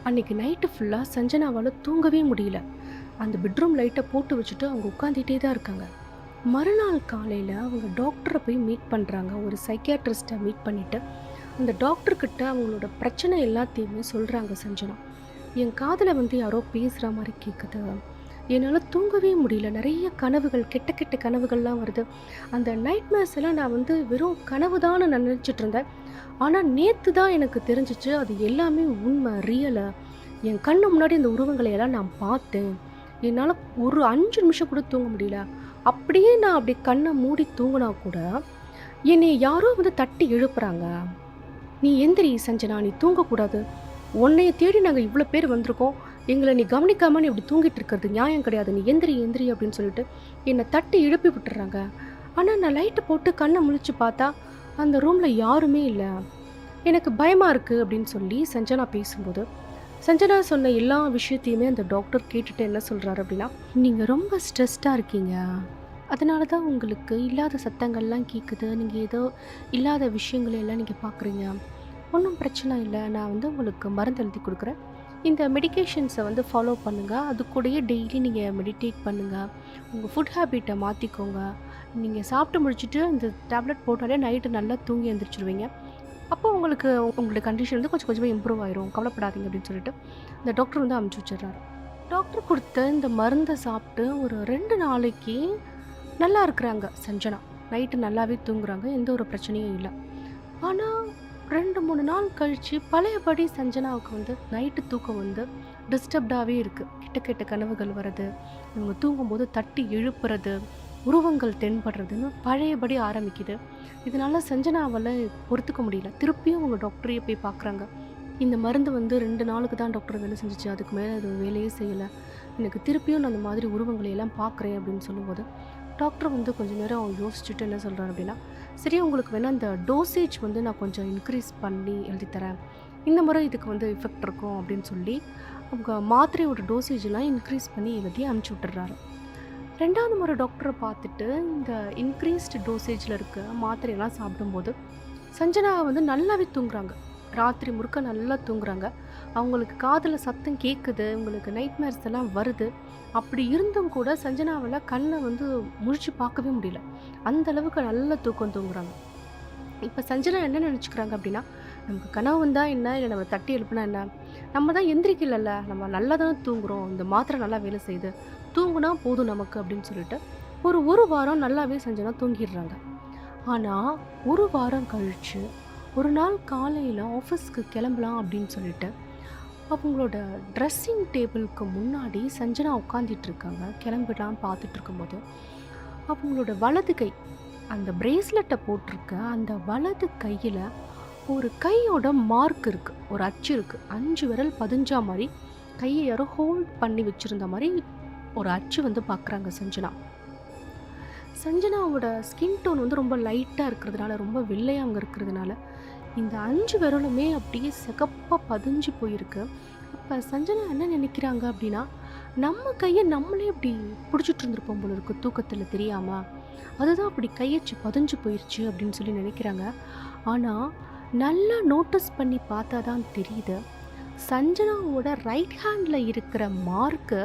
Speaker 1: அன்றைக்கி நைட்டு ஃபுல்லாக சஞ்சனாவால் தூங்கவே முடியல. அந்த பெட்ரூம் லைட்டை போட்டு வச்சுட்டு அவங்க உட்காந்துட்டே தான் இருக்காங்க. மறுநாள் காலையில் அவங்க டாக்டரை போய் மீட் பண்ணுறாங்க. ஒரு சைக்கியாட்ரிஸ்ட்டை மீட் பண்ணிவிட்டு அந்த டாக்டர்கிட்ட அவங்களோட பிரச்சனை எல்லாத்தையுமே சொல்கிறாங்க. சஞ்சனா, என் காதில் வந்து யாரோ பேசுகிற மாதிரி கேட்குது, என்னால் தூங்கவே முடியல, நிறைய கனவுகள், கெட்ட கெட்ட கனவுகள்லாம் வருது. அந்த நைட்மேர்ஸ் எல்லாம் நான் வந்து வெறும் கனவு தான் நான் நினச்சிட்டு இருந்தேன். ஆனால் நேற்று தான் எனக்கு தெரிஞ்சிச்சு அது எல்லாமே உண்மை, ரியலை. என் கண்ணு முன்னாடி இந்த உருவங்களை எல்லாம் நான் பார்த்தேன். என்னால் ஒரு 5 நிமிஷம் கூட தூங்க முடியல. அப்படியே நான் அப்படி கண்ணை மூடி தூங்கினா கூட என்னை யாரோ வந்து தட்டி எழுப்புறாங்க. நீ எந்திரி சஞ்சனா, நீ தூங்கக்கூடாது, உன்னைய தேடி நாங்கள் இவ்வளோ பேர் வந்திருக்கோம், எங்களை நீ கவனிக்காமல் நீ இப்படி தூங்கிட்டு இருக்கிறது நியாயம் கிடையாது, நீ எந்திரி எந்திரி அப்படின்னு சொல்லிட்டு என்னை தட்டி எழுப்பி விட்டுறாங்க. ஆனால் நான் லைட்டை போட்டு கண்ணை முழிச்சு பார்த்தா அந்த ரூமில் யாருமே இல்லை. எனக்கு பயமாக இருக்குது அப்படின்னு சொல்லி சஞ்சனா பேசும்போது சஞ்சனா சொன்ன எல்லா விஷயத்தையுமே அந்த டாக்டர் கேட்டுட்டு என்ன சொல்கிறாரு அப்படின்னா, நீங்கள் ரொம்ப ஸ்ட்ரெஸ்டாக இருக்கீங்க, அதனால தான் உங்களுக்கு இல்லாத சத்தங்கள்லாம் கேட்குது, நீங்கள் ஏதோ இல்லாத விஷயங்களையெல்லாம் நீங்கள் பார்க்குறீங்க. ஒன்றும் பிரச்சனை இல்லை, நான் வந்து உங்களுக்கு மருந்து எழுதி கொடுக்குறேன், இந்த மெடிக்கேஷன்ஸை வந்து ஃபாலோ பண்ணுங்கள், அது கூடயே டெய்லி நீங்கள் மெடிடேட் பண்ணுங்கள், உங்கள் ஃபுட் ஹேபிட்டை மாற்றிக்கோங்க, நீங்கள் சாப்பிட்டு முடிச்சுட்டு இந்த டேப்லெட் போட்டாலே நைட்டு நல்லா தூங்கி எழுந்திரிச்சிருவீங்க, அப்போ உங்களுக்கு உங்களோட கண்டிஷன் வந்து கொஞ்சம் கொஞ்சமாக இம்ப்ரூவ் ஆயிரும், கவலைப்படாதீங்க அப்படின்னு சொல்லிட்டு இந்த டாக்டர் வந்து அனுப்பிச்சி வச்சிடுறாரு. டாக்டர் கொடுத்த இந்த மருந்தை சாப்பிட்டு ஒரு 2 நாளைக்கு நல்லா இருக்கிறாங்க சஞ்சனா. நைட்டு நல்லாவே தூங்குறாங்க, எந்த ஒரு பிரச்சனையும் இல்லை. ஆனால் 2-3 நாள் கழித்து பழையபடி சஞ்சனாவுக்கு வந்து நைட்டு தூக்கம் வந்து டிஸ்டர்ப்டாகவே இருக்குது. கெட்ட கெட்ட கனவுகள் வர்றது, இவங்க தூங்கும்போது தட்டி எழுப்புறது, உருவங்கள் தென்படுறதுன்னு பழையபடி ஆரம்பிக்குது. இதனால சஞ்சனாவால் பொறுத்துக்க முடியல. திருப்பியும் அவங்க டாக்டரையே போய் பார்க்குறாங்க. இந்த மருந்து வந்து 2 நாளுக்கு தான் டாக்டர் வேலை செஞ்சிச்சு, அதுக்கு மேலே அது வேலையே செய்யலை, எனக்கு திருப்பியும் நான் அந்த மாதிரி உருவங்களை எல்லாம் பார்க்குறேன் அப்படின்னு சொல்லும்போது டாக்டர் வந்து கொஞ்சம் நேரம் யோசிச்சுட்டு என்ன சொல்கிறார் அப்படின்னா, சரி உங்களுக்கு வேணால் அந்த டோசேஜ் வந்து நான் கொஞ்சம் இன்க்ரீஸ் பண்ணி எழுதித்தரேன், இந்த முறை இதுக்கு வந்து எஃபெக்ட் இருக்கும் அப்படின்னு சொல்லி அவங்க மாத்திரையோட டோசேஜெலாம் இன்க்ரீஸ் பண்ணி எழுதி அனுப்பிச்சி விட்டுறாரு. 2வது முறை டாக்டரை பார்த்துட்டு இந்த இன்க்ரீஸ்டு டோசேஜில் இருக்க மாத்திரையெல்லாம் சாப்பிடும்போது சஞ்சனா வந்து நல்லாவே தூங்குறாங்க. ராத்திரி முழுக்க நல்லா தூங்குறாங்க. அவங்களுக்கு காதில் சத்தம் கேட்குது, உங்களுக்கு நைட்மேர்ஸ் எல்லாம் வருது. அப்படி இருந்தும் கூட சஞ்சனாவால் கண்ணை வந்து முழிச்சு பார்க்கவே முடியல. அந்த அளவுக்கு நல்ல தூக்கம் தூங்குறாங்க. இப்போ சஞ்சனா என்ன நினச்சிக்கிறாங்க அப்படின்னா, நமக்கு கனவு வந்தால் என்ன, இல்லை நம்ம தட்டி எழுப்புனா என்ன, நம்ம தான் எந்திரிக்கல, நம்ம நல்லா தானே தூங்குறோம், இந்த மாத்திரை நல்லா வேலை செய்யுது, தூங்குனா போதும் நமக்கு அப்படின்னு சொல்லிட்டு ஒரு வாரம் நல்லாவே சஞ்சனா தூங்கிடுறாங்க. ஆனால் ஒரு வாரம் கழித்து ஒரு நாள் காலையில் ஆஃபீஸ்க்கு கிளம்பலாம் அப்படின்னு சொல்லிட்டு அவங்களோட ட்ரெஸ்ஸிங் டேபிளுக்கு முன்னாடி சஞ்சனா உட்காந்துட்டு இருக்காங்க. கிளம்பிடலான்னு பார்த்துட்டு இருக்கும்போது அவங்களோட வலது கை, அந்த பிரேஸ்லெட்டை போட்டிருக்க அந்த வலது கையில் ஒரு கையோட மார்க் இருக்குது, ஒரு அச்சு இருக்குது, 5 விரல் பதிஞ்சா மாதிரி கையை யாரோ ஹோல்ட் பண்ணி வச்சுருந்த மாதிரி ஒரு அச்சு வந்து பார்க்குறாங்க சஞ்சனா. சஞ்சனாவோட ஸ்கின் டோன் வந்து ரொம்ப லைட்டாக இருக்கிறதுனால, ரொம்ப வெள்ளையாக அங்கே இருக்கிறதுனால இந்த 5 விரலுமே அப்படியே சிகப்பாக பதிஞ்சு போயிருக்கு. அப்போ சஞ்சனா என்ன நினைக்கிறாங்க அப்படின்னா, நம்ம கையை நம்மளே இப்படி பிடிச்சிட்டு இருந்திருப்போம் போல இருக்குது தூக்கத்தில் தெரியாமல், அதுதான் அப்படி கையச்சு பதிஞ்சு போயிடுச்சு அப்படின்னு சொல்லி நினைக்கிறாங்க. ஆனால் நல்லா நோட்டீஸ் பண்ணி பார்த்தா தான் தெரியுது, சஞ்சனாவோட ரைட் ஹேண்டில் இருக்கிற மார்க்கு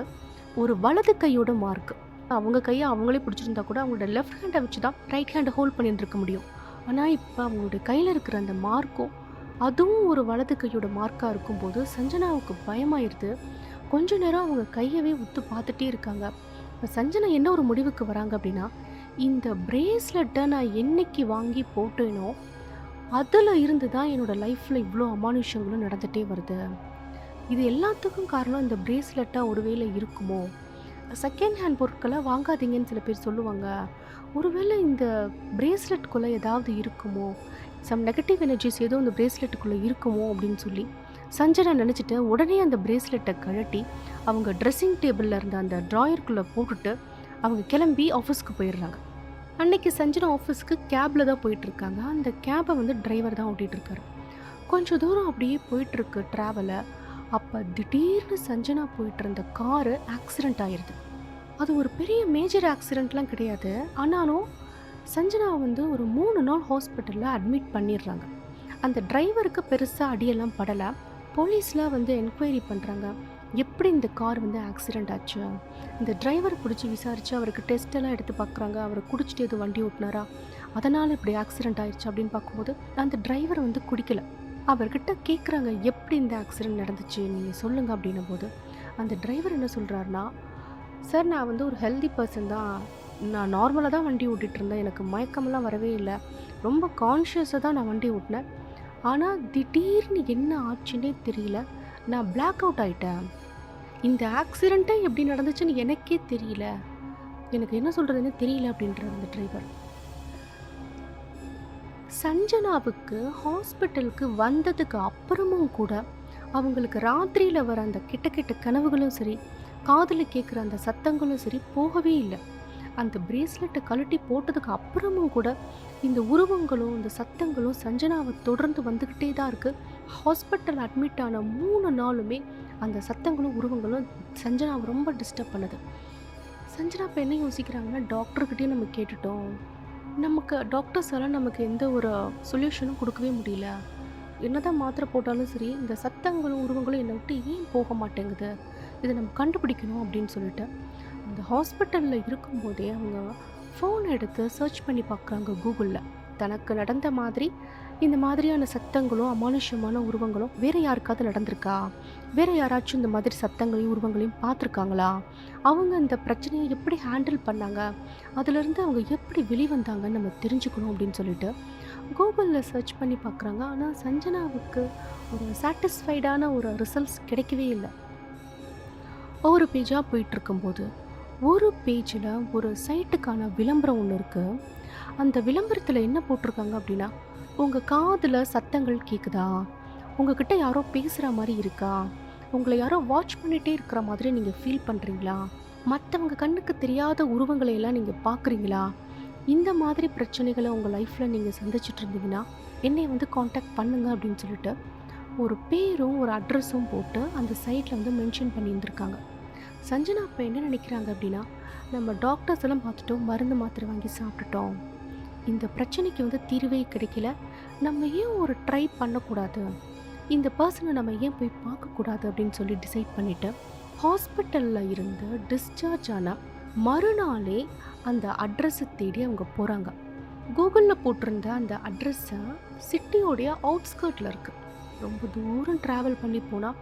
Speaker 1: ஒரு வலது கையோட மார்க்கு. அவங்க கையை அவங்களே பிடிச்சிருந்தா கூட அவங்களோட லெஃப்ட் ஹேண்டை வச்சு தான் ரைட் ஹேண்டை ஹோல்ட் பண்ணிட்டு இருக்க முடியும். ஆனால் இப்போ அவங்களுடைய கையில் இருக்கிற அந்த மார்க்கும் அதுவும் ஒரு வலது கையோட மார்க்காக இருக்கும்போது சஞ்சனாவுக்கு பயமாயிருது. கொஞ்ச நேரம் அவங்க கையவே உத்து பார்த்துட்டே இருக்காங்க. இப்போ சஞ்சனா என்ன ஒரு முடிவுக்கு வராங்க அப்படின்னா, இந்த பிரேஸ்லெட்டை நான் என்னைக்கு வாங்கி போட்டேனோ அதில் இருந்து தான் என்னோடய லைஃப்பில் இவ்வளோ அமானுஷங்களும் நடந்துகிட்டே வருது. இது எல்லாத்துக்கும் காரணம் இந்த பிரேஸ்லெட்டாக ஒருவேளை இருக்குமோ? செகண்ட் ஹேண்ட் பொருட்களை வாங்காதீங்கன்னு சில பேர் சொல்லுவாங்க. ஒருவேளை இந்த பிரேஸ்லெட்டுக்குள்ளே ஏதாவது இருக்குமோ, சம் நெகட்டிவ் எனர்ஜிஸ் ஏதோ இந்த பிரேஸ்லெட்டுக்குள்ளே இருக்குமோ அப்படின்னு சொல்லி சஞ்சனா நினச்சிட்டு உடனே அந்த பிரேஸ்லெட்டை கழட்டி அவங்க ட்ரெஸ்ஸிங் டேபிளில் இருந்த அந்த ட்ராயருக்குள்ளே போட்டுட்டு அவங்க கிளம்பி ஆஃபீஸ்க்கு போயிடுறாங்க. அன்னைக்கு சஞ்சனா ஆஃபீஸ்க்கு கேபில் தான் போயிட்டுருக்காங்க. அந்த கேபை வந்து டிரைவர் தான் ஓட்டிகிட்ருக்காரு. கொஞ்சம் தூரம் அப்படியே போயிட்டுருக்கு ட்ராவலை. அப்போ திடீர்னு சஞ்சனா போயிட்டு இருந்த காரு ஆக்சிடெண்ட் ஆயிடுது. அது ஒரு பெரிய மேஜர் ஆக்சிடெண்ட்லாம் கிடையாது. ஆனாலும் சஞ்சனா வந்து ஒரு 3 நாள் ஹாஸ்பிட்டலில் அட்மிட் பண்ணிடுறாங்க. அந்த டிரைவருக்கு பெருசாக அடியெல்லாம் படலை. போலீஸ்லாம் வந்து என்கொயரி பண்ணுறாங்க, எப்படி இந்த கார் வந்து ஆக்சிடெண்ட் ஆச்சு. இந்த டிரைவரை பிடிச்சி விசாரித்து அவருக்கு டெஸ்ட்டெல்லாம் எடுத்து பார்க்குறாங்க. அவர் குடிச்சிட்டு எதுவும் வண்டி ஓட்டினாரா, அதனால் இப்படி ஆக்சிடெண்ட் ஆயிடுச்சு அப்படின்னு பார்க்கும்போது அந்த டிரைவர் வந்து குடிக்கலை. அவர்கிட்ட கேட்குறாங்க, எப்படி இந்த ஆக்சிடெண்ட் நடந்துச்சு நீங்கள் சொல்லுங்கள் அப்படின்னும் போது அந்த டிரைவர் என்ன சொல்கிறாருன்னா, சார் நான் வந்து ஒரு ஹெல்தி பர்சன் தான், நான் நார்மலாக தான் வண்டி ஓட்டிகிட்டு இருந்தேன், எனக்கு மயக்கமெல்லாம் வரவே இல்லை, ரொம்ப கான்ஷியஸாக தான் நான் வண்டி ஓட்டினேன். ஆனால் திடீர்னு என்ன ஆச்சுன்னே தெரியல, நான் பிளாக் அவுட் ஆகிட்டேன். இந்த ஆக்சிடெண்ட்டே எப்படி நடந்துச்சுன்னு எனக்கே தெரியல, எனக்கு என்ன சொல்கிறதுன்னு தெரியல அப்படின்றார் அந்த டிரைவர். சஞ்சனாவுக்கு ஹாஸ்பிட்டலுக்கு வந்ததுக்கு அப்புறமும் கூட அவங்களுக்கு ராத்திரியில் வர அந்த கிட்ட கிட்ட கனவுகளும் சரி, காதில் கேட்குற அந்த சத்தங்களும் சரி போகவே இல்லை. அந்த பிரேஸ்லெட்டை கழட்டி போட்டதுக்கு அப்புறமும் கூட இந்த உருவங்களும் இந்த சத்தங்களும் சஞ்சனாவை தொடர்ந்து வந்துக்கிட்டே தான் இருக்குது. ஹாஸ்பிட்டல் அட்மிட் ஆன 3 நாளுமே அந்த சத்தங்களும் உருவங்களும் சஞ்சனாவை ரொம்ப டிஸ்டர்ப் பண்ணுது. சஞ்சனா இப்போ என்ன யோசிக்கிறாங்கன்னா, டாக்டர்கிட்டே நம்ம கேட்டுட்டோம், நமக்கு டாக்டர்ஸ் எல்லாம் நமக்கு எந்த ஒரு சொல்யூஷனும் கொடுக்கவே முடியல, என்னதான் மாத்திரை போட்டாலும் சரி இந்த சத்தங்களும் உருவங்களும் என்னை விட்டு ஏன் போக மாட்டேங்குது, இதை நம்ம கண்டுபிடிக்கணும் அப்படின்னு சொல்லிட்டு அந்த ஹாஸ்பிட்டலில் இருக்கும்போதே அவங்க ஃபோன் எடுத்து சர்ச் பண்ணி பார்க்குறாங்க கூகுளில். தனக்கு நடந்த மாதிரி இந்த மாதிரியான சத்தங்களும் அமானுஷ்யமான உருவங்களும் வேறு யாருக்காவது நடந்திருக்கா, வேறு யாராச்சும் இந்த மாதிரி சத்தங்களையும் உருவங்களையும் பார்த்துருக்காங்களா, அவங்க இந்த பிரச்சனையை எப்படி ஹேண்டில் பண்ணாங்க, அதிலிருந்து அவங்க எப்படி வெளிவந்தாங்கன்னு நம்ம தெரிஞ்சுக்கணும் அப்படின்னு சொல்லிட்டு கூகுளில் சர்ச் பண்ணி பார்க்குறாங்க. ஆனால் சஞ்சனாவுக்கு ஒரு சாட்டிஸ்ஃபைடான ஒரு ரிசல்ட்ஸ் கிடைக்கவே இல்லை. ஒவ்வொரு பேஜாக போயிட்டுருக்கும்போது ஒரு பேஜில் ஒரு சைட்டுக்கான விளம்பரம் ஒன்று இருக்குது. அந்த விளம்பரத்தில் என்ன போட்டிருக்காங்க அப்படின்னா, உங்கள் காதில் சத்தங்கள் கேட்குதா, உங்ககிட்ட யாரோ பேசுகிற மாதிரி இருக்கா, உங்களை யாரோ வாட்ச் பண்ணிகிட்டே இருக்கிற மாதிரி நீங்கள் ஃபீல் பண்ணுறீங்களா, மற்றவங்க கண்ணுக்கு தெரியாத உருவங்களை எல்லாம் நீங்கள் பார்க்குறீங்களா, இந்த மாதிரி பிரச்சனைகளை உங்கள் லைஃப்பில் நீங்கள் சந்திச்சிட்டு இருந்தீங்கன்னா என்னை வந்து காண்டாக்ட் பண்ணுங்கள் அப்படின்னு சொல்லிட்டு ஒரு பேரும் ஒரு அட்ரஸும் போட்டு அந்த சைட்டில் வந்து மென்ஷன் பண்ணியிருந்திருக்காங்க. சஞ்சனா இப்போ என்ன நினைக்கிறாங்க அப்படின்னா, நம்ம டாக்டர்ஸ் எல்லாம் பார்த்துட்டோம், மருந்து மாத்திரை வாங்கி சாப்பிட்டுட்டோம், இந்த பிரச்சனைக்கு வந்து தீர்வே கிடைக்கல, நம்ம ஏன் ஒரு ட்ரை பண்ணக்கூடாது, இந்த பர்சனை நம்ம ஏன் போய் பார்க்கக்கூடாது அப்படின்னு சொல்லி டிசைட் பண்ணிவிட்டு ஹாஸ்பிட்டலில் இருந்து டிஸ்சார்ஜ் ஆன மறுநாளே அந்த அட்ரஸை தேடி அவங்க போகிறாங்க. கூகுளில் போட்டிருந்த அந்த அட்ரஸை சிட்டியோடைய அவுட்ஸ்கர்ட்டில் இருக்குது. ரொம்ப தூரம் ட்ராவல் பண்ணி போனால்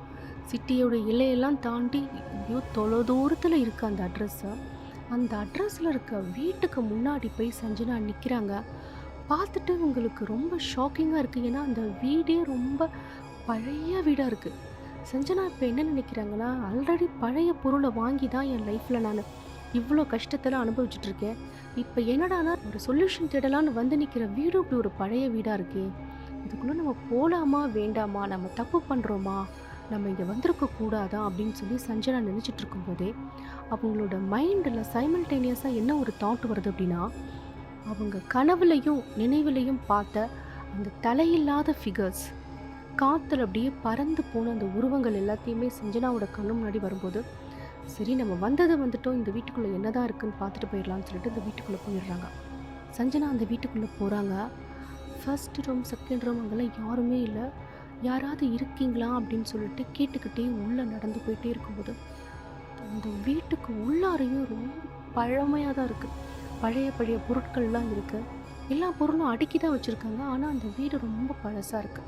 Speaker 1: சிட்டியோட எல்லையெல்லாம் தாண்டி எங்கேயோ தொலை தூரத்தில் இருக்குது அந்த அட்ரஸை. அந்த அட்ரஸில் இருக்க வீட்டுக்கு முன்னாடி போய் சஞ்சனா நிற்கிறாங்க. பார்த்துட்டு உங்களுக்கு ரொம்ப ஷாக்கிங்காக இருக்குது. ஏன்னா அந்த வீடே ரொம்ப பழைய வீடாக இருக்குது. சஞ்சனா இப்போ என்ன நினைக்கிறாங்கன்னா, ஆல்ரெடி பழைய பொருளை வாங்கி தான் என் லைஃப்பில் நான் இவ்வளோ கஷ்டத்தில் அனுபவிச்சுட்ருக்கேன், இப்போ என்னடானா ஒரு சொல்யூஷன் தேடலான்னு வந்து நிற்கிற வீடும் இப்படி ஒரு பழைய வீடாக இருக்கே, இதுக்குள்ளே நம்ம போகலாமா வேண்டாமா, நம்ம தப்பு பண்ணுறோமா, நம்ம இங்கே வந்திருக்க கூடாதா அப்படின்னு சொல்லி சஞ்சனா நினச்சிட்டு இருக்கும்போதே அவங்களோட மைண்டில் சைமல்டேனியஸாக என்ன ஒரு தாட் வருது அப்படின்னா, அவங்க கனவுலையும் நினைவுலையும் பார்த்த அந்த தலையில்லாத ஃபிகர்ஸ், காற்றுல அப்படியே பறந்து போன அந்த உருவங்கள் எல்லாத்தையுமே சஞ்சனாவோட கண்ணு முன்னாடி வரும்போது, சரி நம்ம வந்துட்டோம், இந்த வீட்டுக்குள்ளே என்ன தான் இருக்குதுன்னு பார்த்துட்டு போயிடலான்னு சொல்லிட்டு இந்த வீட்டுக்குள்ளே போயிடுறாங்க. சஞ்சனா அந்த வீட்டுக்குள்ளே போகிறாங்க. ஃபர்ஸ்ட் ரூம், செகண்ட் ரூம் அங்கெல்லாம் யாருமே இல்ல. யாராவது இருக்கீங்களா? அப்படின்னு சொல்லிட்டு கேட்டுக்கிட்டே உள்ள நடந்து போயிட்டே இருக்கும்போது, அந்த வீட்டுக்கு உள்ளாரையும் ரொம்ப பழமையா தான் இருக்கு. பழைய பழைய பொருட்கள்லாம் இருக்கு. எல்லா பொருளும் அடுக்கி தான் வச்சிருக்காங்க. ஆனா அந்த வீடு ரொம்ப பழசா இருக்கு.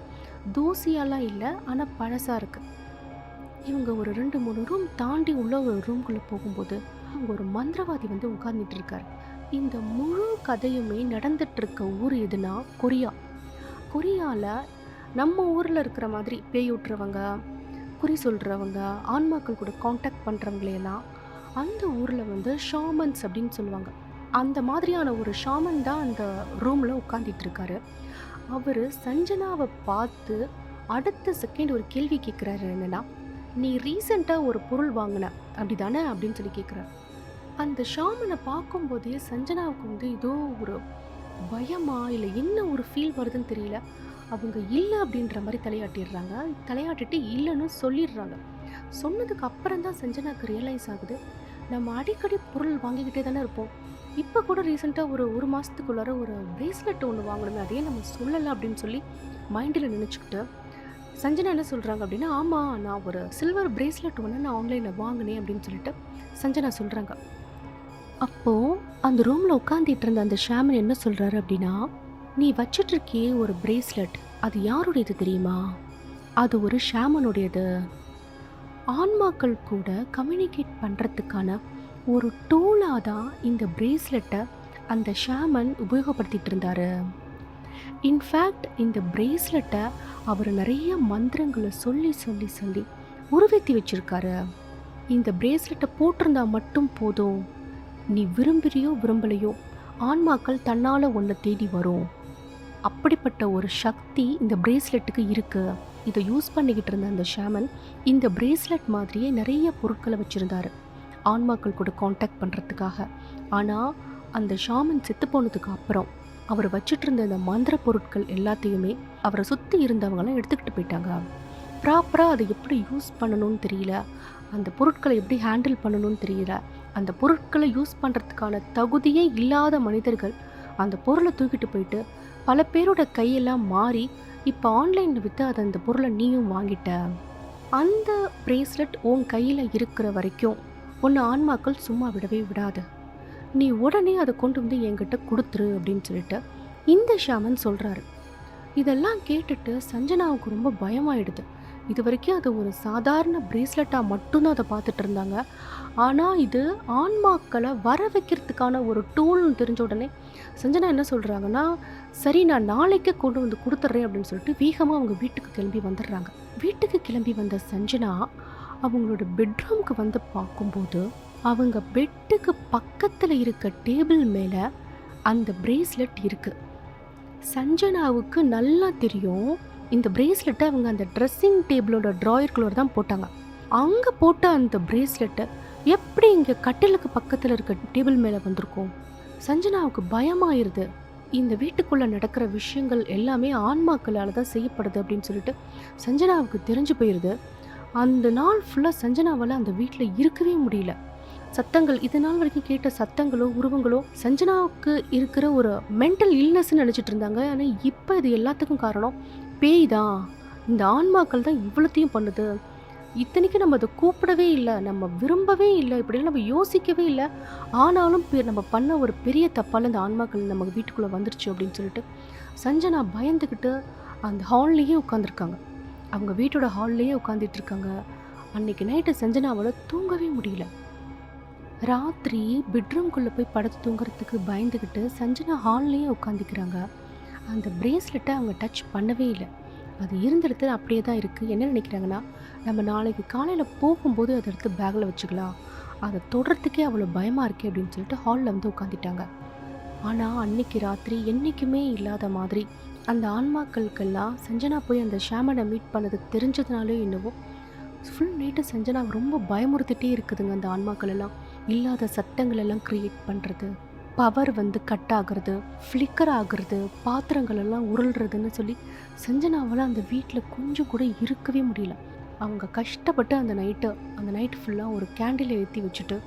Speaker 1: தூசியாலாம் இல்ல. ஆனா பழசா இருக்கு. இவங்க ஒரு 2, 3 ரூம் தாண்டி உள்ள ஒரு ரூம்குள்ள போகும்போது, அங்க ஒரு மந்திரவாதி வந்து உட்கார்ந்துட்டு இருக்காரு. இந்த முழு கதையுமே நடந்துட்டு இருக்க ஊர் எதுனா கொரியா. கொரியால நம்ம ஊர்ல இருக்கிற மாதிரி பேய் விட்டுறவங்க, குறி சொல்றவங்க, ஆன்மாக்கள் கூட கான்டாக்ட் பண்றவங்களையெல்லாம் அந்த ஊர்ல வந்து ஷாமன்ஸ் அப்படின்னு சொல்லுவாங்க. அந்த மாதிரியான ஒரு ஷாமன் தான் அந்த ரூம்ல உட்கார்ந்துட்டு இருக்காரு. அவரு சஞ்சனாவை பார்த்து அடுத்த செகண்ட் ஒரு கேள்வி கேட்குறாரு. என்னன்னா, நீ ரீசெண்டா ஒரு பொருள் வாங்கின அப்படிதானே அப்படின்னு சொல்லி கேட்குறாரு. அந்த ஷாமனை பார்க்கும்போதே சஞ்சனாவுக்கு வந்து ஏதோ ஒரு பயமா இல்லை என்ன ஒரு ஃபீல் வருதுன்னு தெரியல. அவங்க இல்லை அப்படின்ற மாதிரி தலையாட்டிடுறாங்க. தலையாட்டிட்டு இல்லைன்னு சொல்லிடுறாங்க. சொன்னதுக்கு அப்புறம் தான் சஞ்சனாவுக்கு ரியலைஸ் ஆகுது, நம்ம அடிக்கடி பொருள் வாங்கிக்கிட்டே தானே இருப்போம். இப்போ கூட ரீசெண்டாக ஒரு மாதத்துக்குள்ளார ஒரு பிரேஸ்லெட் ஒன்று வாங்கணுமே, அதையே நம்ம சொல்லலை அப்படின்னு சொல்லி மைண்டில் நினச்சிக்கிட்டு சஞ்சனா என்ன சொல்கிறாங்க அப்படின்னா, ஆமாம் நான் ஒரு சில்வர் பிரேஸ்லெட் ஒன்று நான் ஆன்லைனில் வாங்கினேன் அப்படின்னு சொல்லிட்டு சஞ்சனா சொல்கிறாங்க. அப்போது அந்த ரூமில் உட்காந்துட்டு இருந்த அந்த ஷாமன் என்ன சொல்கிறாரு அப்படின்னா, நீ வச்சிட்டு இருக்கியே ஒரு பிரேஸ்லெட், அது யாருடையது தெரியுமா? அது ஒரு ஷாமனுடையது. ஆன்மாக்கள் கூட கம்யூனிகேட் பண்ணுறதுக்கான ஒரு டூலாக தான் இந்த பிரேஸ்லெட்டை அந்த ஷாமன் உபயோகப்படுத்திட்டு இருந்தாரு. இன்ஃபேக்ட் இந்த பிரேஸ்லெட்டை அவர் நிறைய மந்திரங்களை சொல்லி சொல்லி சொல்லி உருவேற்றி வச்சிருக்காரு. இந்த பிரேஸ்லெட்டை போட்டிருந்தா மட்டும் போதும், நீ விரும்புறியோ விரும்பலையோ ஆன்மாக்கள் தன்னால் ஒன்றை தேடி வரும். அப்படிப்பட்ட ஒரு சக்தி இந்த பிரேஸ்லெட்டுக்கு இருக்கு. இதை யூஸ் பண்ணிக்கிட்டு இருந்த அந்த ஷாமன் இந்த பிரேஸ்லெட் மாதிரியே நிறைய பொருட்களை வச்சுருந்தாரு ஆன்மாக்கள் கூட காண்டாக்ட் பண்ணுறதுக்காக. ஆனால் அந்த ஷாமன் செத்து போனதுக்கு அப்புறம் அவர் வச்சுட்டு இருந்த இந்த மந்திர பொருட்கள் எல்லாத்தையுமே அவரை சுற்றி இருந்தவங்களாம் எடுத்துக்கிட்டு போயிட்டாங்க. ப்ராப்பராக அதை எப்படி யூஸ் பண்ணணும்னு தெரியல, அந்த பொருட்களை எப்படி ஹேண்டில் பண்ணணும்னு தெரியல. அந்த பொருட்களை யூஸ் பண்ணுறதுக்கான தகுதியே இல்லாத மனிதர்கள் அந்த பொருளை தூக்கிட்டு போயிட்டு பல பேரோட கையெல்லாம் மாறி இப்போ ஆன்லைனில் விற்று அதை அந்த பொருளை நீயும் வாங்கிட்ட. அந்த பிரேஸ்லெட் உன் கையில் இருக்கிற வரைக்கும் உன்னை ஆன்மாக்கள் சும்மா விடவே விடாது. நீ உடனே அதை கொண்டு வந்து என்கிட்ட கொடுத்துரு அப்படின்னு சொல்லிட்டு இந்த ஷாமன் சொல்கிறாரு. இதெல்லாம் கேட்டுட்டு சஞ்சனாவுக்கு ரொம்ப பயமாயிடுது. இது வரைக்கும் அது ஒரு சாதாரண பிரேஸ்லெட்டாக மட்டும்தான் அதை பார்த்துட்டு இருந்தாங்க. ஆனால் இது ஆன்மாக்களை வர வைக்கிறதுக்கான ஒரு டூல்னு தெரிஞ்ச உடனே சஞ்சனா என்ன சொல்கிறாங்கன்னா, சரி நான் நாளைக்கு கொண்டு வந்து கொடுத்துட்றேன் அப்படின்னு சொல்லிட்டு வேகமாக அவங்க வீட்டுக்கு கிளம்பி வந்துடுறாங்க. வீட்டுக்கு கிளம்பி வந்த சஞ்சனா அவங்களோட பெட்ரூம்க்கு வந்து பார்க்கும்போது அவங்க பெட்டுக்கு பக்கத்தில் இருக்க டேபிள் மேலே அந்த பிரேஸ்லெட் இருக்குது. சஞ்சனாவுக்கு நல்லா தெரியும், இந்த பிரேஸ்லெட்டை அவங்க அந்த ட்ரெஸ்ஸிங் டேபிளோட ட்ராயருக்குள்ளே தான் போட்டாங்க. அங்கே போட்ட அந்த பிரேஸ்லெட்டை எப்படி இங்கே கட்டிலுக்கு பக்கத்தில் இருக்க டேபிள் மேலே வந்திருக்கும்? சஞ்சனாவுக்கு பயமாயிருது. இந்த வீட்டுக்குள்ளே நடக்கிற விஷயங்கள் எல்லாமே ஆன்மாக்களால் தான் செய்யப்படுது அப்படின்னு சொல்லிட்டு சஞ்சனாவுக்கு தெரிஞ்சு போயிடுது. அந்த நாள் ஃபுல்லாக சஞ்சனாவால் அந்த வீட்டில் இருக்கவே முடியல. சத்தங்கள், இது நாள் வரைக்கும் கேட்ட சத்தங்களோ உருவங்களோ சஞ்சனாவுக்கு இருக்கிற ஒரு மென்டல் இல்னஸ்ன்னு நினச்சிட்டு இருந்தாங்க. ஆனால் இப்போ இது எல்லாத்துக்கும் காரணம் பேய் தான். இந்த ஆன்மாக்கள் தான் இவ்வளோத்தையும் பண்ணுது. இத்தனைக்கும் நம்ம அதை கூப்பிடவே இல்லை, நம்ம விரும்பவே இல்லை, இப்படிலாம் நம்ம யோசிக்கவே இல்லை. ஆனாலும் நம்ம பண்ண ஒரு பெரிய தப்பால் இந்த ஆன்மாக்கள் நம்ம வீட்டுக்குள்ளே வந்துருச்சு அப்படின்னு சொல்லிட்டு சஞ்சனா பயந்துக்கிட்டு அந்த ஹால்லையே உட்காந்துருக்காங்க. அவங்க வீட்டோட ஹால்லையே உட்காந்துட்டு இருக்காங்க. அன்னைக்கு நைட்டு சஞ்சனாவோட தூங்கவே முடியல. ராத்திரி பெட்ரூம்குள்ளே போய் படுத்து தூங்குறதுக்கு பயந்துக்கிட்டு சஞ்சனா ஹால்லையே உட்காந்துக்கிறாங்க. அந்த பிரேஸ்லெட்டை அவங்க டச் பண்ணவே இல்லை. அது இருந்த இடத்துல அப்படியே தான் இருக்குது. என்ன நினைக்கிறாங்கன்னா, நம்ம நாளைக்கு காலையில் போகும்போது அதை எடுத்து பேக்கில் வச்சுக்கலாம், அதை தொடுறதுக்கே அவ்வளோ பயமாக இருக்கே அப்படின்னு சொல்லிட்டு ஹாலில் வந்து உட்காந்துட்டாங்க. ஆனால் அன்னைக்கு ராத்திரி என்றைக்குமே இல்லாத மாதிரி அந்த ஆன்மாக்களுக்கெல்லாம் சஞ்சனா போய் அந்த ஷாமனை மீட் பண்ணது தெரிஞ்சதுனாலே என்னவோ ஃபுல் நைட்டு சஞ்சனா ரொம்ப பயமுறுத்திட்டே இருக்குதுங்க. அந்த ஆன்மாக்கள் எல்லாம் இல்லாத சத்தங்கள் எல்லாம் க்ரியேட் பண்ணுறது, பவர் வந்து கட் ஆகுறது, ஃப்ளிக்கர் ஆகுறது, பாத்திரங்கள் எல்லாம் உருள்றதுன்னு சொல்லி சஞ்சனாவால் அந்த வீட்டில் கொஞ்சம் கூட இருக்கவே முடியல. அவங்க கஷ்டப்பட்டு அந்த நைட்டு ஃபுல்லாக ஒரு கேண்டில் ஏற்றி வச்சுட்டு